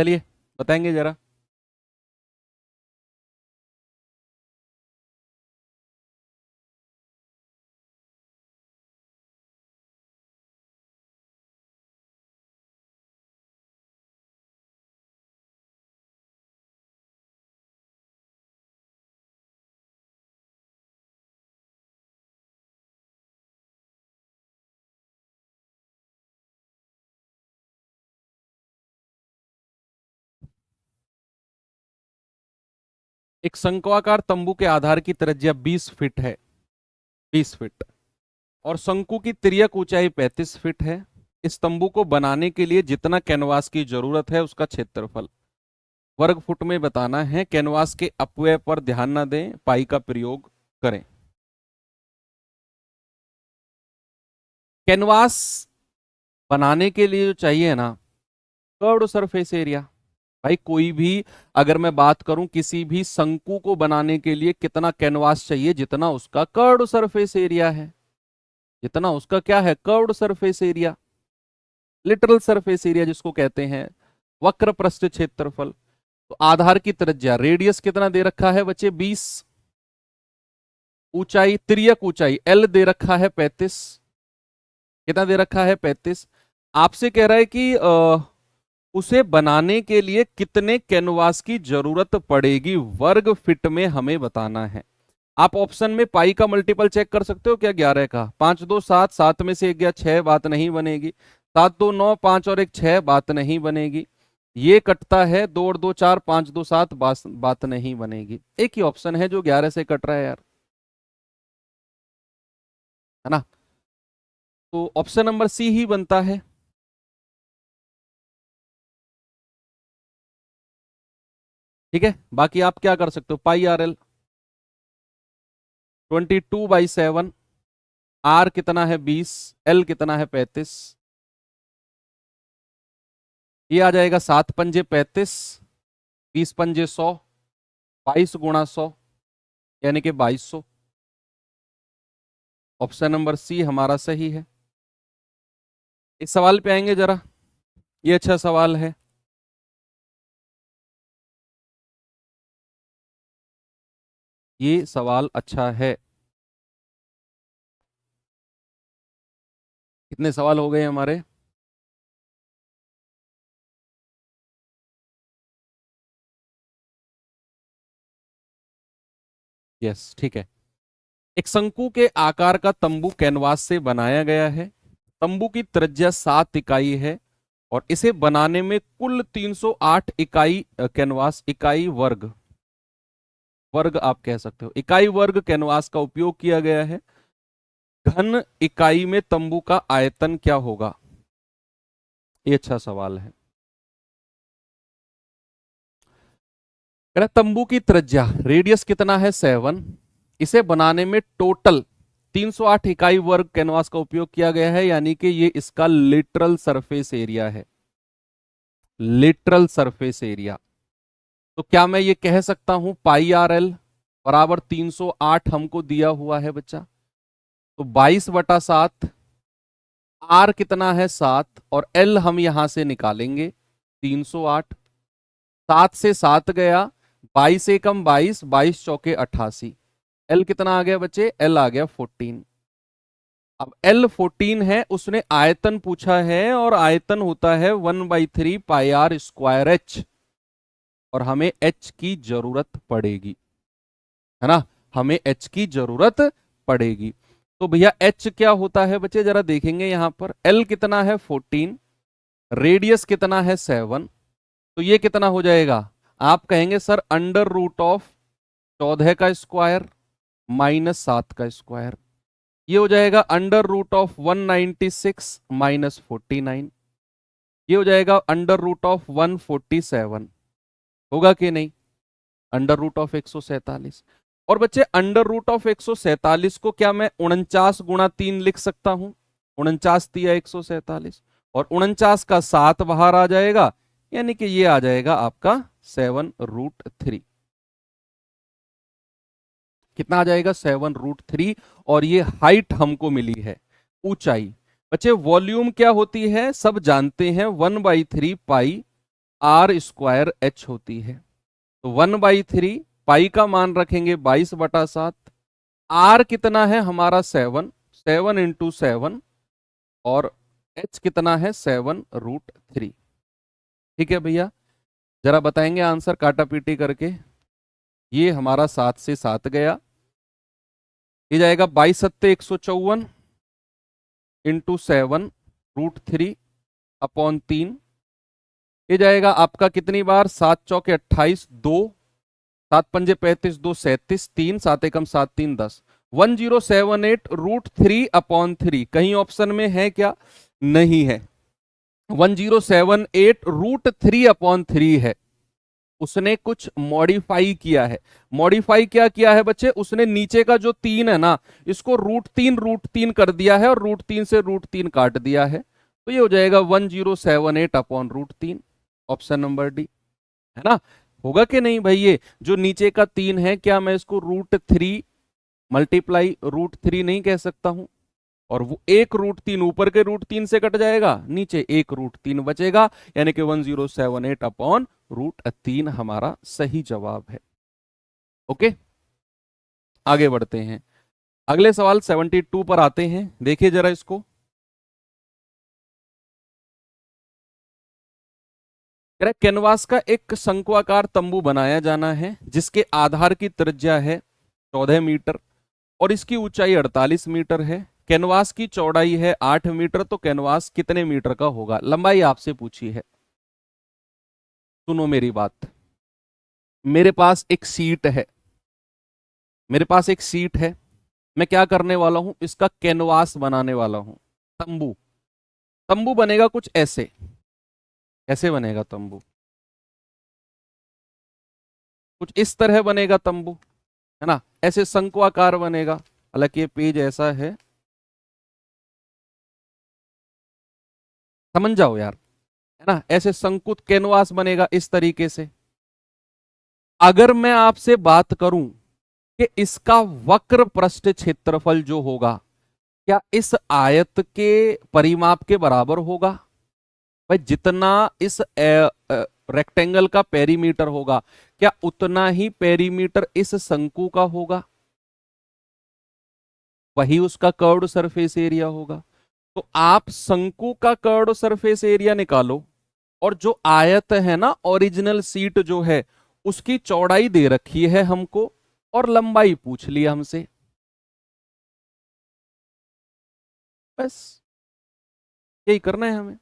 चलिए बताएंगे जरा। एक शंक्वाकार तंबू के आधार की त्रिज्या 20 फीट है, 20 फीट, और शंकु की तिर्यक ऊंचाई 35 फीट है। इस तंबू को बनाने के लिए जितना कैनवास की जरूरत है उसका क्षेत्रफल वर्ग फुट में बताना है। कैनवास के अपव्यय पर ध्यान न दें, पाई का प्रयोग करें। कैनवास बनाने के लिए जो चाहिए ना, कर्व्ड सरफेस एरिया। भाई कोई भी, अगर मैं बात करूं किसी भी शंकु को बनाने के लिए कितना कैनवास चाहिए, जितना उसका कर्व्ड सरफेस एरिया है, जितना उसका क्या है, curved surface area, literal surface area जिसको कहते हैं, वक्र पृष्ठ क्षेत्रफल। तो आधार की त्रिज्या, रेडियस कितना दे रखा है बच्चे, 20, ऊंचाई, तिर्यक ऊंचाई एल दे रखा है 35, कितना दे रखा है 35। आपसे कह रहा है कि उसे बनाने के लिए कितने कैनवास की जरूरत पड़ेगी, वर्ग फीट में हमें बताना है। आप ऑप्शन में पाई का मल्टीपल चेक कर सकते हो क्या, 11 का, 5 2 7, 7 में से 1 गया 6, बात नहीं बनेगी। 7 2 9, 5 और 1 6, बात नहीं बनेगी। ये कटता है, 2 और 2 4, 5 2 7, बात नहीं बनेगी। एक ही ऑप्शन है जो 11 से कट रहा है यार, है ना। तो ऑप्शन नंबर सी ही बनता है। ठीक है, बाकी आप क्या कर सकते हो, पाई आर एल 22/7, आर कितना है 20, एल कितना है 35, ये आ जाएगा 7 पंजे 35, 20 पंजे 100, 22 गुणा 100 यानी कि 2200। ऑप्शन नंबर सी हमारा सही है। इस सवाल पे आएंगे जरा, ये अच्छा सवाल है। ये सवाल अच्छा है। कितने सवाल हो गए हमारे, यस ठीक है। एक शंकु के आकार का तंबू कैनवास से बनाया गया है। तंबू की त्रिज्या 7 इकाई है और इसे बनाने में कुल 308 इकाई कैनवास, इकाई वर्ग, वर्ग आप कह सकते हो, इकाई वर्ग कैनवास का उपयोग किया गया है। घन इकाई में तंबू का आयतन क्या होगा, ये अच्छा सवाल है। तंबू की त्रिज्या, रेडियस कितना है 7, इसे बनाने में टोटल 308 इकाई वर्ग कैनवास का उपयोग किया गया है, यानी कि ये इसका लिटरल सरफेस एरिया है, लिटरल सरफेस एरिया। तो क्या मैं ये कह सकता हूं पाई आर एल बराबर 308 हमको दिया हुआ है बच्चा, तो 22/7, आर कितना है 7 और एल हम यहां से निकालेंगे 308, 7 से 7 गया, 22 एकम 22, 22 चौके 88, एल कितना आ गया बच्चे, एल आ गया 14। अब एल 14 है, उसने आयतन पूछा है और आयतन होता है 1/3 पाई आर स्क्वायर एच, और हमें एच की जरूरत पड़ेगी, है ना, हमें एच की जरूरत पड़ेगी। तो भैया एच क्या होता है बच्चे, जरा देखेंगे यहां पर, एल कितना है 14, रेडियस कितना है 7, तो ये कितना हो जाएगा, आप कहेंगे सर अंडर रूट ऑफ 14 का स्क्वायर माइनस 7 का स्क्वायर, ये हो जाएगा अंडर रूट ऑफ 196 माइनस 49, ये हो जाएगा अंडर रूट ऑफ 147, होगा कि नहीं, अंडर रूट ऑफ 147। और बच्चे अंडर रूट ऑफ 147 को क्या मैं 49 गुणा 3 लिख सकता हूं, 49 तिया 147, और 49 का 7 बाहर आ जाएगा, यानी कि ये आ जाएगा आपका 7√3, कितना आ जाएगा 7√3, और ये हाइट हमको मिली है, ऊंचाई। बच्चे वॉल्यूम क्या होती है, सब जानते हैं 1/3 पाई आर स्क्वायर एच होती है। तो 1/3 पाई का मान रखेंगे 22/7। आर कितना है हमारा 7, 7 इंटू 7, और एच कितना है 7√3। ठीक है भैया, जरा बताएंगे आंसर काटा पीटी करके। ये हमारा 7 से 7 गया, ये जाएगा 22×7 = 154 इंटू 7√3/3। ये जाएगा आपका कितनी बार, 7 चौके 28, 2 7 पंजे 35, 2 37, 3 7 एकम 7 3 10, 1078√3/3। कहीं ऑप्शन में है क्या, नहीं है। 1078√3/3 है। उसने कुछ मॉडिफाई किया है। मॉडिफाई क्या किया है बच्चे, उसने नीचे का जो 3 है ना, इसको √3 कर दिया है, और √3 से √3 काट दिया है। तो ये हो जाएगा 1078/√3, ऑप्शन नंबर डी, है ना। होगा कि नहीं भाई, ये जो नीचे का 3 है, क्या मैं इसको √3 मल्टीप्लाई √3 नहीं कह सकता हूं, और वो एक √3 ऊपर के √3 से कट जाएगा, नीचे एक √3 बचेगा, यानी कि 1078/√3 हमारा सही जवाब है। ओके, आगे बढ़ते हैं। अगले सवाल 72 पर आते हैं, देखिए जरा इसको। कैनवास का एक शंक्वाकार तंबू बनाया जाना है, जिसके आधार की त्रिज्या है 14 मीटर और इसकी ऊंचाई 48 मीटर है। कैनवास की चौड़ाई है 8 मीटर, तो कैनवास कितने मीटर का होगा। लंबाई आपसे पूछी है। सुनो मेरी बात, मेरे पास एक सीट है, मेरे पास एक सीट है, मैं क्या करने वाला हूं, इसका कैनवास बनाने वाला हूं, तंबू। तंबू बनेगा कुछ ऐसे, कैसे बनेगा तंबू, कुछ इस तरह बनेगा तंबू, है ना, ऐसे शंक्वाकार बनेगा। हालांकि ये पेज ऐसा है, समझ जाओ यार, है ना, ऐसे संकुत कैनवास बनेगा इस तरीके से। अगर मैं आपसे बात करूं कि इसका वक्र पृष्ठ क्षेत्रफल जो होगा, क्या इस आयत के परिमाप के बराबर होगा। भाई जितना इस रेक्टेंगल का पेरीमीटर होगा, क्या उतना ही पेरीमीटर इस शंकु का होगा, वही उसका कर्व्ड सरफेस एरिया होगा। तो आप शंकु का कर्व्ड सरफेस एरिया निकालो, और जो आयत है ना, ओरिजिनल सीट जो है, उसकी चौड़ाई दे रखी है हमको, और लंबाई पूछ लिया हमसे, बस यही करना है हमें।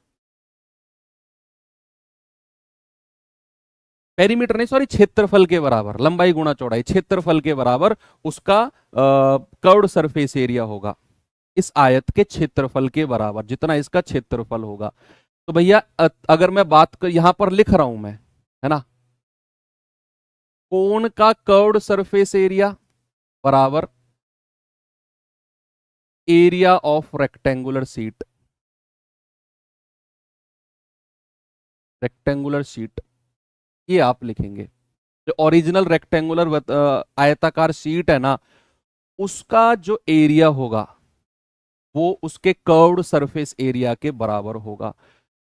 पेरीमीटर नहीं, सॉरी, क्षेत्रफल के बराबर, लंबाई गुणा चौड़ाई, क्षेत्रफल के बराबर उसका कर्व्ड सरफेस एरिया होगा, इस आयत के क्षेत्रफल के बराबर, जितना इसका क्षेत्रफल होगा। तो भैया अगर मैं बात कर, यहां पर लिख रहा हूं मैं, है ना, कोण का कर्व्ड सरफेस एरिया बराबर area of rectangular seat, rectangular seat, ये आप लिखेंगे। जो ओरिजिनल रेक्टेंगुलर आयताकार सीट है ना, उसका जो एरिया होगा वो उसके कर्व्ड सरफेस एरिया के बराबर होगा।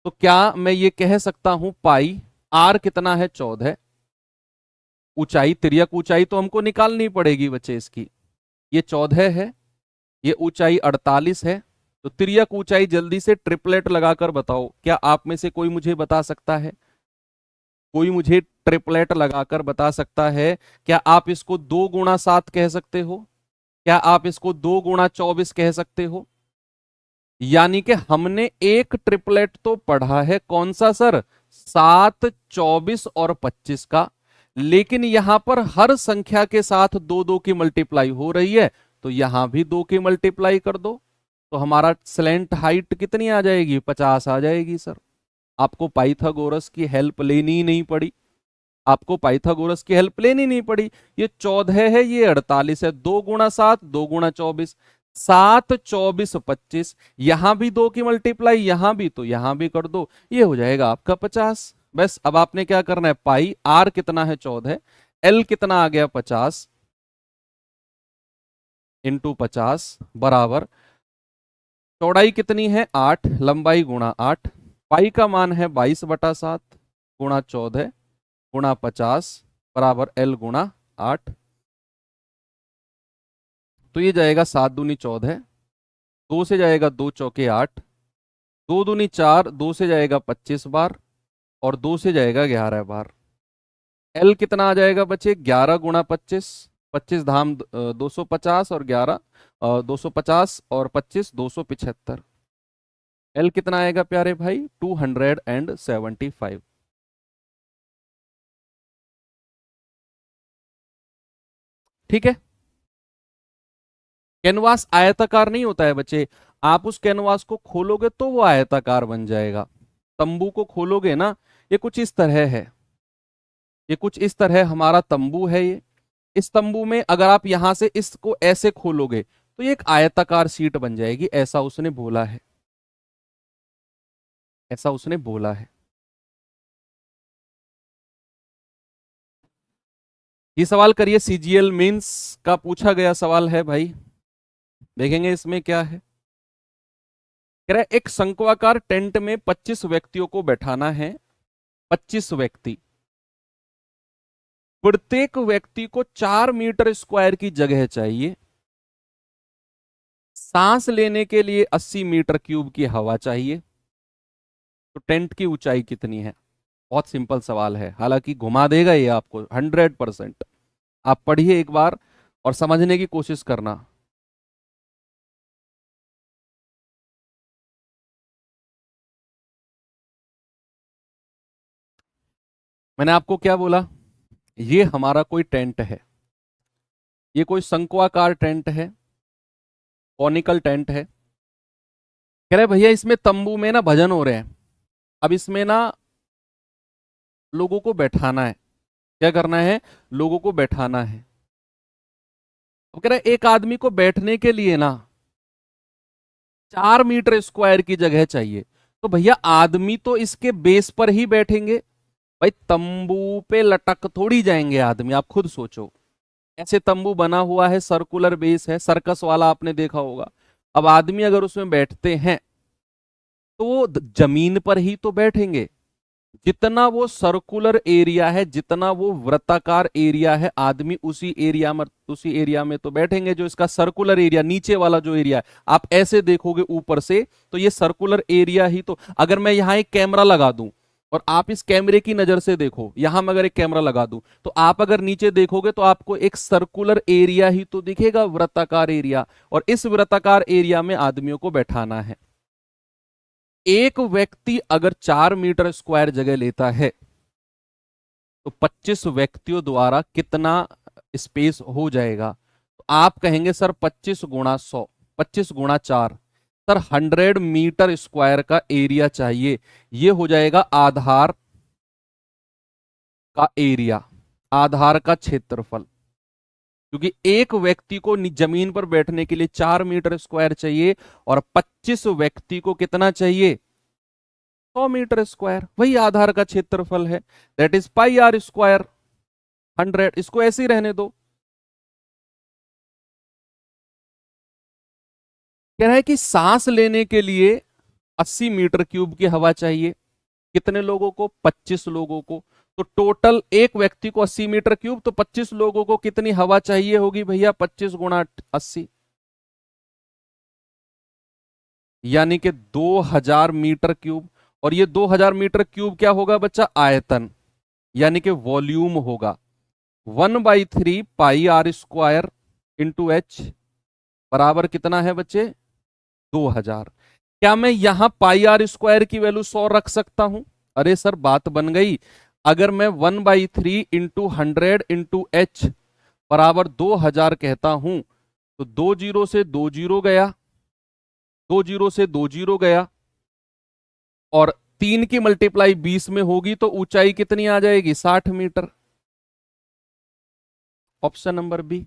तो क्या मैं ये कह सकता हूं, पाई आर कितना है 14, ऊंचाई, तिर्यक ऊंचाई तो हमको निकालनी पड़ेगी बच्चे इसकी, ये 14 है, ये ऊंचाई 48 है। तो तिर्यक ऊंचाई जल्दी से ट्रिपलेट लगाकर बताओ, क्या आप में से कोई मुझे बता सकता है, कोई मुझे ट्रिपलेट लगाकर बता सकता है। क्या आप इसको 2 × 7 कह सकते हो, क्या आप इसको 2 × 24 कह सकते हो। यानी कि हमने एक ट्रिपलेट तो पढ़ा है, कौन सा सर, 7, 24 और 25 का, लेकिन यहां पर हर संख्या के साथ 2 2 की मल्टीप्लाई हो रही है, तो यहां भी 2 की मल्टीप्लाई कर दो, तो हमारा स्लेंट हाइट कितनी आ जाएगी, 50 आ जाएगी सर। आपको पाइथागोरस की हेल्प लेनी ही नहीं पड़ी, आपको पाइथागोरस की हेल्प लेनी नहीं पड़ी। ये 14 है, ये 48 है, 2 × 7, 2 × 24, 7, 24, 25, यहां भी 2 की मल्टीप्लाई, यहां भी, तो यहां भी कर दो, ये हो जाएगा आपका 50। बस अब आपने क्या करना है, पाई आर कितना है 14, एल कितना आ गया 50 इंटू 50 बराबर, चौड़ाई कितनी है 8, लंबाई गुणा 8, पाई का मान है 22/7, गुणा 14 गुणा 50 बराबर L गुणा 8। तो ये जाएगा 7 दूनी 14, 2 से जाएगा 2 चौके 8, 2 दूनी 4, 2 से जाएगा 25 बार और 2 से जाएगा 11 बार। L कितना आ जाएगा बच्चे? 11 गुणा 25, 25 धाम 250 और 11 250 और 25 275। L कितना आएगा प्यारे भाई? 275। ठीक है। कैनवास आयताकार नहीं होता है बच्चे, आप उस कैनवास को खोलोगे तो वो आयताकार बन जाएगा। तंबू को खोलोगे ना, ये कुछ इस तरह है, ये कुछ इस तरह हमारा तंबू है ये। इस तंबू में अगर आप यहां से इसको ऐसे खोलोगे तो ये एक आयताकार सीट बन जाएगी, ऐसा उसने बोला है, ऐसा उसने बोला है। ये सवाल करिए, सीजीएल मेंस का पूछा गया सवाल है भाई, देखेंगे इसमें क्या है। कह रहा है एक शंक्वाकार टेंट में 25 व्यक्तियों को बैठाना है, 25 व्यक्ति, प्रत्येक व्यक्ति को 4 मीटर स्क्वायर की जगह चाहिए, सांस लेने के लिए 80 मीटर क्यूब की हवा चाहिए, तो टेंट की ऊंचाई कितनी है? बहुत सिंपल सवाल है, हालांकि घुमा देगा ये आपको 100%। आप पढ़िए एक बार और समझने की कोशिश करना। मैंने आपको क्या बोला? ये हमारा कोई टेंट है, ये कोई शंक्वाकार टेंट है, कॉनिकल टेंट है। कह रहे भैया इसमें तंबू में ना भजन हो रहे हैं, अब इसमें ना लोगों को बैठाना है। क्या करना है? लोगों को बैठाना है। अब कह रहे एक आदमी को बैठने के लिए ना 4 मीटर स्क्वायर की जगह चाहिए, तो भैया आदमी तो इसके बेस पर ही बैठेंगे भाई, तंबू पे लटक थोड़ी जाएंगे आदमी। आप खुद सोचो, ऐसे तंबू बना हुआ है, सर्कुलर बेस है, सर्कस वाला आपने देखा होगा। अब आदमी अगर उसमें बैठते हैं तो वो जमीन पर ही तो बैठेंगे। जितना वो सर्कुलर एरिया है, जितना वो वृत्ताकार एरिया है, आदमी उसी एरिया में तो बैठेंगे जो इसका सर्कुलर एरिया, नीचे वाला जो एरिया है। आप ऐसे देखोगे ऊपर से तो ये सर्कुलर एरिया ही तो। अगर मैं यहां एक कैमरा लगा दूं और आप इस कैमरे की नजर से देखो, यहां मैं अगर एक कैमरा लगा दूं तो आप अगर नीचे देखोगे तो आपको एक सर्कुलर एरिया ही तो दिखेगा, वृत्ताकार एरिया। और इस वृत्ताकार एरिया में आदमियों को बैठाना है। एक व्यक्ति अगर 4 मीटर स्क्वायर जगह लेता है तो 25 व्यक्तियों द्वारा कितना स्पेस हो जाएगा? तो आप कहेंगे सर 25 गुणा 100, 25 गुणा 4, सर 100 मीटर स्क्वायर का एरिया चाहिए। ये हो जाएगा आधार का एरिया, आधार का क्षेत्रफल। क्योंकि एक व्यक्ति को जमीन पर बैठने के लिए 4 मीटर स्क्वायर चाहिए और 25 व्यक्ति को कितना चाहिए? 100 मीटर स्क्वायर। वही आधार का क्षेत्रफल है, that is pi R square 100। इसको ऐसे ही रहने दो। कह रहा है कि सांस लेने के लिए 80 मीटर क्यूब की हवा चाहिए। कितने लोगों को? 25 लोगों को। तो टोटल एक व्यक्ति को 80 मीटर क्यूब, तो 25 लोगों को कितनी हवा चाहिए होगी भैया? 25 गुणा 80, यानी कि 2000 मीटर क्यूब। और ये 2000 मीटर क्यूब क्या होगा बच्चा? आयतन, यानी कि वॉल्यूम होगा। 1/3 pi R square into H बराबर कितना है बच्चे? 2000। क्या मैं यहां पाई आर स्क्वायर की वैल्यू 100 रख सकता हूं? अरे सर बात बन गई। अगर मैं 1/3 इंटू 100 इंटू एच बराबर 2000 कहता हूं तो 2 जीरो से 2 जीरो गया, 2 जीरो से 2 जीरो गया, और 3 की मल्टीप्लाई 20 में होगी तो ऊंचाई कितनी आ जाएगी? 60 metre. Option number B.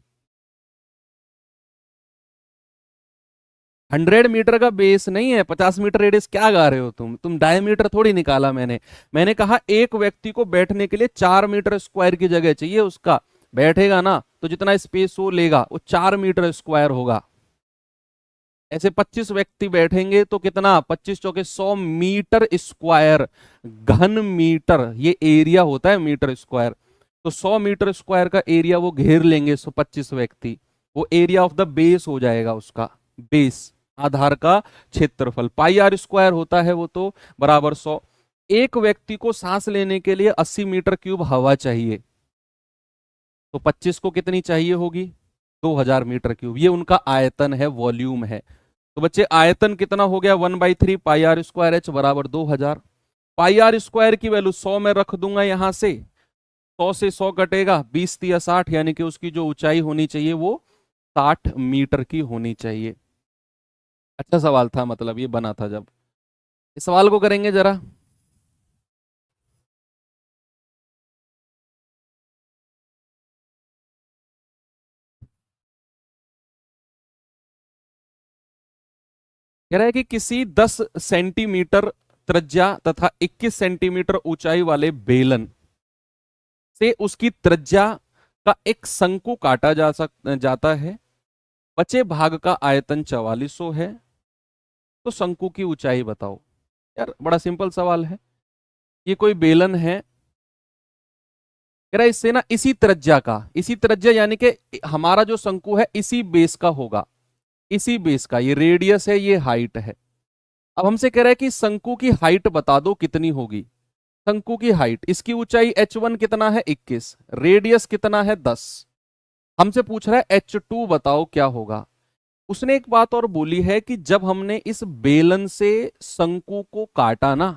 100 metre का बेस नहीं है, 50 मीटर रेडियस क्या गा रहे हो तुम डायमीटर थोड़ी निकाला मैंने कहा एक व्यक्ति को बैठने के लिए 4 मीटर स्क्वायर की जगह चाहिए, उसका बैठेगा ना तो जितना स्पेस वो लेगा वो 4 मीटर स्क्वायर होगा। ऐसे 25 व्यक्ति बैठेंगे तो कितना, 25 चौके 100 मीटर स्क्वायर, घन मीटर ये एरिया होता है मीटर स्क्वायर। तो 100 मीटर स्क्वायर का एरिया वो घेर लेंगे 125 व्यक्ति, वो एरिया ऑफ द बेस हो जाएगा उसका, बेस आधार का क्षेत्रफल। पाई आर स्क्वायर होता है वो, तो बराबर 100। एक व्यक्ति को सांस लेने के लिए 80 मीटर क्यूब हवा चाहिए, तो 25 को कितनी चाहिए होगी, 2000 मीटर क्यूब। ये उनका आयतन है, वॉल्यूम है। तो बच्चे आयतन कितना हो गया, 1/3 पाई आर स्क्वायर एच बराबर 2000। पाई आर स्क्वायर की वैल्यू 100 में रख दूंगा, यहां से 100 से 100 कटेगा, 20 तिया 60, यानी कि उसकी जो ऊंचाई होनी चाहिए वो 60 मीटर की होनी चाहिए। अच्छा सवाल था, मतलब ये बना था जब। इस सवाल को करेंगे जरा। कह रहा है कि किसी 10 सेंटीमीटर त्रिज्या तथा 21 सेंटीमीटर ऊंचाई वाले बेलन से उसकी त्रिज्या का एक शंकु काटा जाता है। बचे भाग का आयतन 4400 है, तो शंकु की ऊंचाई बताओ। यार बड़ा सिंपल सवाल है। ये कोई बेलन है, कह रहा है इससे ना इसी त्रिज्या का, इसी त्रिज्या यानी कि हमारा जो शंकु है इसी बेस का होगा, इसी बेस का। ये रेडियस है, ये हाइट है। अब हमसे कह रहा है कि शंकु की हाइट बता दो कितनी होगी। शंकु की हाइट, इसकी ऊंचाई h1 कितना है 21, रेडियस कितना है 10। हमसे पूछ रहा है h2 बताओ क्या होगा। उसने एक बात और बोली है कि जब हमने इस बेलन से शंकु को काटा ना,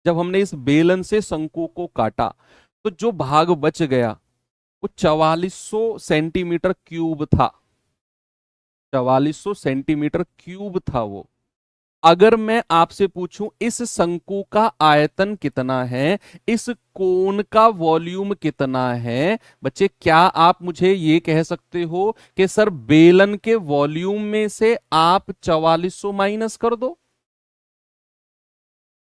जब हमने इस बेलन से शंकु को काटा, तो जो भाग बच गया वो 4400 सेंटीमीटर क्यूब था, 4400 सेंटीमीटर क्यूब था वो। अगर मैं आपसे पूछूं इस शंकु का आयतन कितना है, इस कोन का वॉल्यूम कितना है, बच्चे क्या आप मुझे ये कह सकते हो कि सर बेलन के वॉल्यूम में से आप 4400 माइनस कर दो,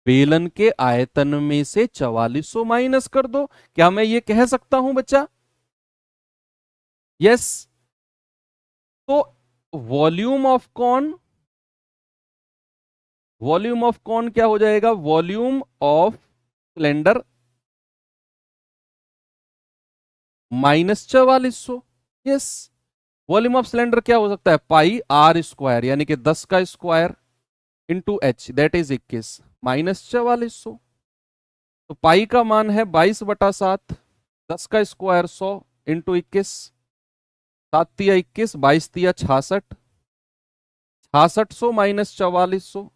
बेलन के आयतन में से 4400 माइनस कर दो, क्या मैं ये कह सकता हूं बच्चा? यस। तो वॉल्यूम ऑफ कौन, वॉल्यूम ऑफ कौन क्या हो जाएगा, volume of cylinder minus 4400। Yes, volume of cylinder क्या हो सकता है, पाई आर स्क्वायर यानी कि 10 का square into H that is 21 minus 4400। तो पाई का मान है 22/7, 10 का स्क्वायर 100 इंटू 21, 7 तिया 21, 22 तिया 66, 6600 माइनस 4400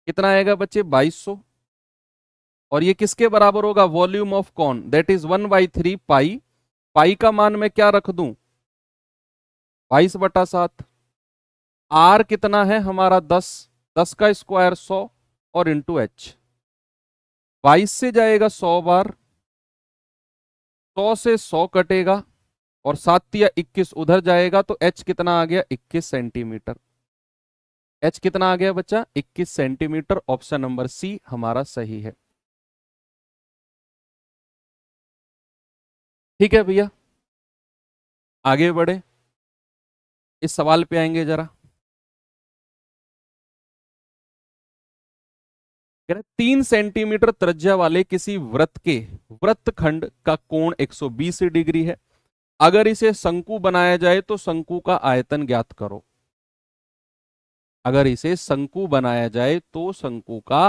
कितना आएगा बच्चे, 2200। और ये किसके बराबर होगा, वॉल्यूम ऑफ कौन, दैट इज 1/3 पाई। पाई का मान मैं क्या रख दूं, 22/7। आर कितना है हमारा 10, 10 का स्क्वायर 100 और इंटू एच, 22 से जाएगा 100 बार, 100 से 100 कटेगा और 7 तिया 21 उधर जाएगा, तो एच कितना आ गया 21 सेंटीमीटर। एच कितना आ गया बच्चा, 21 सेंटीमीटर। ऑप्शन नंबर सी हमारा सही है। ठीक है भैया, आगे बढ़े, इस सवाल पे आएंगे जरा। 3 सेंटीमीटर त्रिज्या वाले किसी वृत्त के वृत्तखंड का कोण 120 डिग्री है। अगर इसे शंकु बनाया जाए तो शंकु का आयतन ज्ञात करो। अगर इसे शंकु बनाया जाए तो शंकु का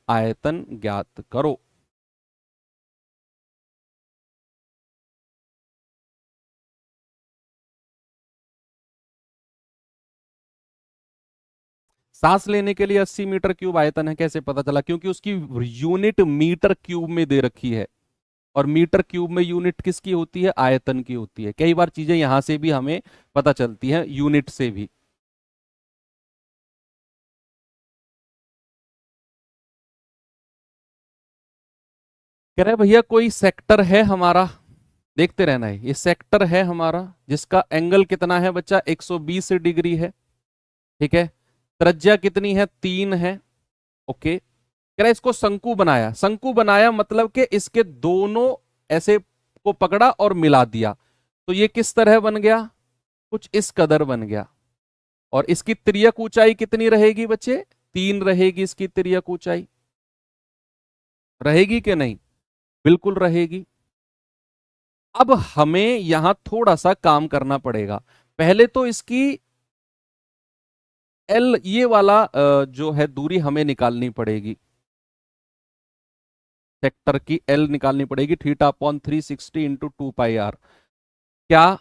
आयतन ज्ञात करो। सांस लेने के लिए 80 मीटर क्यूब आयतन है, कैसे पता चला, क्योंकि उसकी यूनिट मीटर क्यूब में दे रखी है, और मीटर क्यूब में यूनिट किसकी होती है, आयतन की होती है। कई बार चीजें यहां से भी हमें पता चलती हैं, यूनिट से भी। कह रहे भैया कोई सेक्टर है हमारा, देखते रहना है, ये सेक्टर है हमारा जिसका एंगल कितना है बच्चा, 120 डिग्री है। ठीक है, त्रिज्या कितनी है, 3 है। ओके, कह रहा है इसको शंकु बनाया, शंकु बनाया मतलब कि इसके दोनों ऐसे को पकड़ा और मिला दिया, तो ये किस तरह बन गया, कुछ इस कदर बन गया। और इसकी तिर्यक ऊंचाई कितनी रहेगी बच्चे? 3 रहेगी इसकी तिर्यक ऊंचाई। रहेगी कि नहीं? बिल्कुल रहेगी। अब हमें यहां थोड़ा सा काम करना पड़ेगा। पहले तो इसकी एल ये वाला जो है दूरी हमें निकालनी पड़ेगी, सेक्टर की एल निकालनी पड़ेगी, θ/360 इंटू 2πr। क्या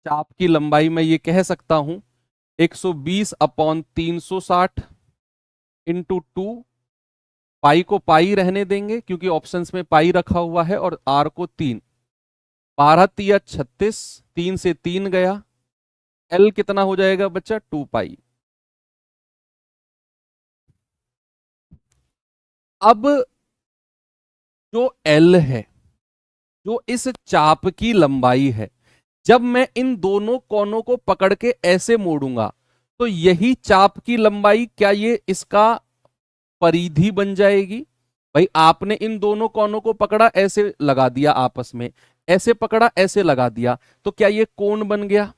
चाप की लंबाई में ये कह सकता हूं 120/360 इंटू 2, पाई को पाई रहने देंगे क्योंकि ऑप्शंस में पाई रखा हुआ है, और आर को 3। 12 तिया 36, 3 से 3 गया, एल कितना हो जाएगा बच्चा? 2π। अब जो एल है, जो इस चाप की लंबाई है, जब मैं इन दोनों कोनों को पकड़ के ऐसे मोड़ूंगा तो यही चाप की लंबाई, क्या ये इसका परिधि बन जाएगी? भाई आपने इन दोनों कोनों को पकड़ा, ऐसे लगा दिया आपस में, ऐसे पकड़ा ऐसे लगा दिया, तो क्या ये कोण बन गया?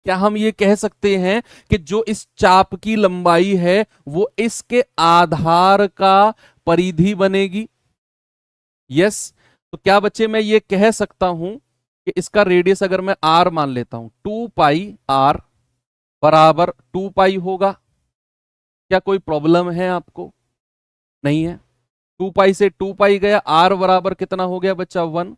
क्या हम ये कह सकते हैं कि जो इस चाप की लंबाई है वो इसके आधार का परिधि बनेगी? यस। तो क्या बच्चे मैं ये कह सकता हूं कि इसका रेडियस अगर मैं आर मान लेता हूं, 2πr बराबर 2π होगा? क्या कोई प्रॉब्लम है आपको? नहीं है। 2π से 2π गया, आर बराबर कितना हो गया बच्चा? 1।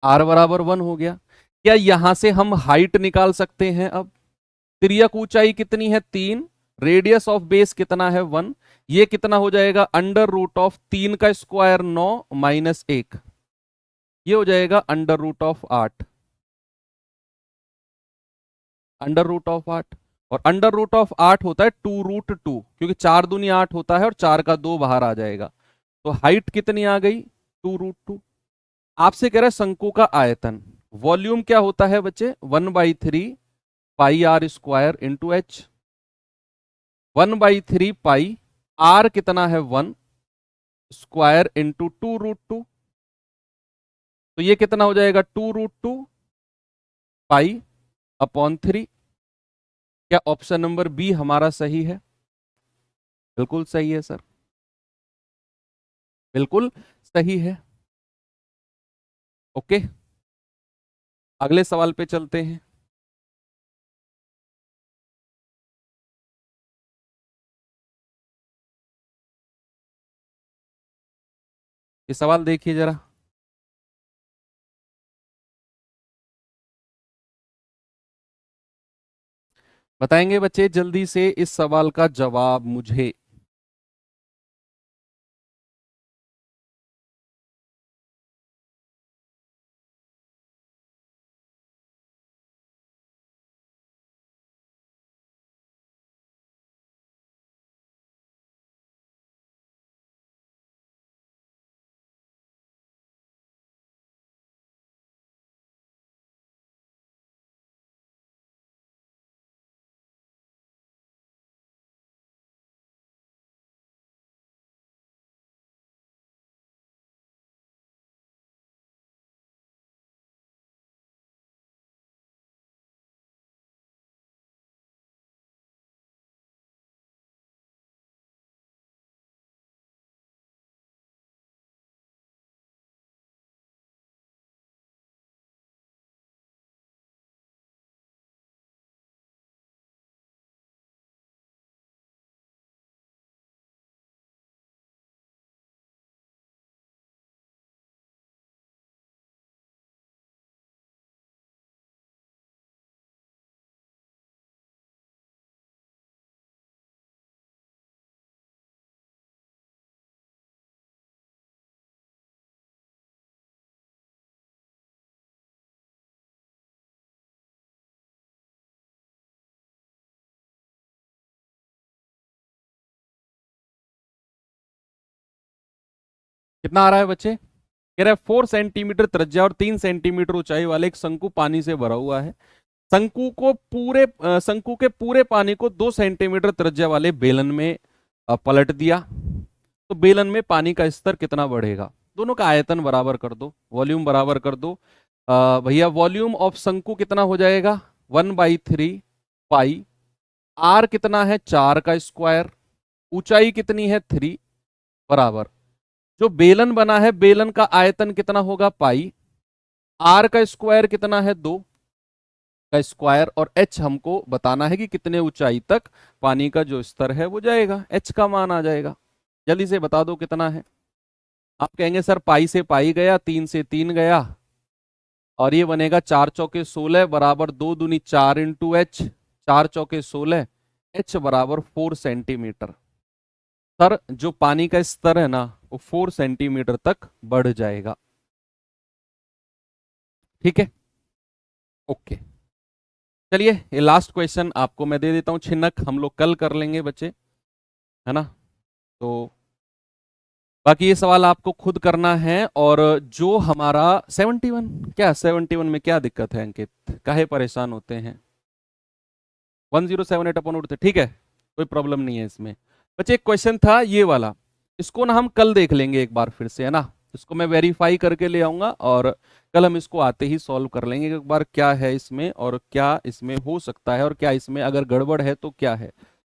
आर बराबर 1 हो गया। क्या यहां से हम हाइट निकाल सकते हैं? अब तिर्यक ऊंचाई कितनी है? 3। रेडियस ऑफ बेस कितना है? 1। ये कितना हो जाएगा? √3 का स्क्वायर 9 माइनस 1, ये हो जाएगा √8। √8, और √8 होता है 2√2, क्योंकि 4 दूनी 8 होता है और 4 का 2 बाहर आ जाएगा। तो हाइट कितनी आ गई? 2√2। आपसे कह रहा है शंकु का आयतन, वॉल्यूम क्या होता है बच्चे? 1/3πr² into H. 1/3π, आर कितना है? 1 स्क्वायर इंटू 2√2, तो ये कितना हो जाएगा? 2√2π/3। क्या ऑप्शन नंबर बी हमारा सही है? बिल्कुल सही है सर, बिल्कुल सही है। ओके, अगले सवाल पे चलते हैं। ये सवाल देखिए जरा। बताएंगे बच्चे जल्दी से इस सवाल का जवाब मुझे? कितना आ रहा है बच्चे? कह रहा है 4 सेंटीमीटर त्रिज्या और 3 सेंटीमीटर ऊंचाई वाले एक शंकु पानी से भरा हुआ है। शंकु के पूरे पानी को 2 सेंटीमीटर त्रिज्या वाले बेलन में पलट दिया, तो बेलन में पानी का स्तर कितना बढ़ेगा? दोनों का आयतन बराबर कर दो, वॉल्यूम बराबर कर दो। भैया वॉल्यूम ऑफ शंकु कितना हो जाएगा 1/3 पाई, आर कितना है 4 का स्क्वायर, ऊंचाई कितनी है 3, बराबर जो बेलन बना है बेलन का आयतन कितना होगा पाई, आर का स्क्वायर कितना है 2 का स्क्वायर, और एच हमको बताना है कि कितने ऊंचाई तक पानी का जो स्तर है वो जाएगा, एच का मान आ जाएगा। जल्दी से बता दो कितना है। आप कहेंगे सर पाई से पाई गया, 3 से 3 गया, और ये बनेगा 4 चौके 16 बराबर 2 दूनी 4 इंटू एच, 4 चौके 16, एच बराबर 4 सेंटीमीटर। सर जो पानी का स्तर है ना वो 4 सेंटीमीटर तक बढ़ जाएगा। ठीक है, ओके। चलिए ये लास्ट क्वेश्चन आपको मैं दे देता हूं, छिनक हम लोग कल कर लेंगे बच्चे, है ना। तो बाकी ये सवाल आपको खुद करना है। और जो हमारा 71, क्या 71 में क्या दिक्कत है अंकित, काहे परेशान होते हैं, 1078 अपन उड़ते, ठीक है कोई प्रॉब्लम नहीं है इसमें। बच्चे एक क्वेश्चन था ये वाला, इसको ना हम कल देख लेंगे एक बार फिर से, है ना। इसको मैं वेरीफाई करके ले आऊंगा और कल हम इसको आते ही सॉल्व कर लेंगे एक बार, क्या है इसमें और क्या इसमें हो सकता है और क्या इसमें अगर गड़बड़ है तो क्या है।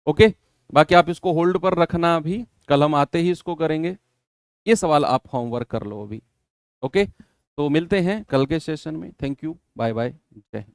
ओके, बाकी आप इसको होल्ड पर रखना, अभी कल हम आते ही इसको करेंगे। ये सवाल आप होमवर्क कर लो अभी। ओके, तो मिलते हैं कल के सेशन में। थैंक यू, बाय बाय, जय हिंद।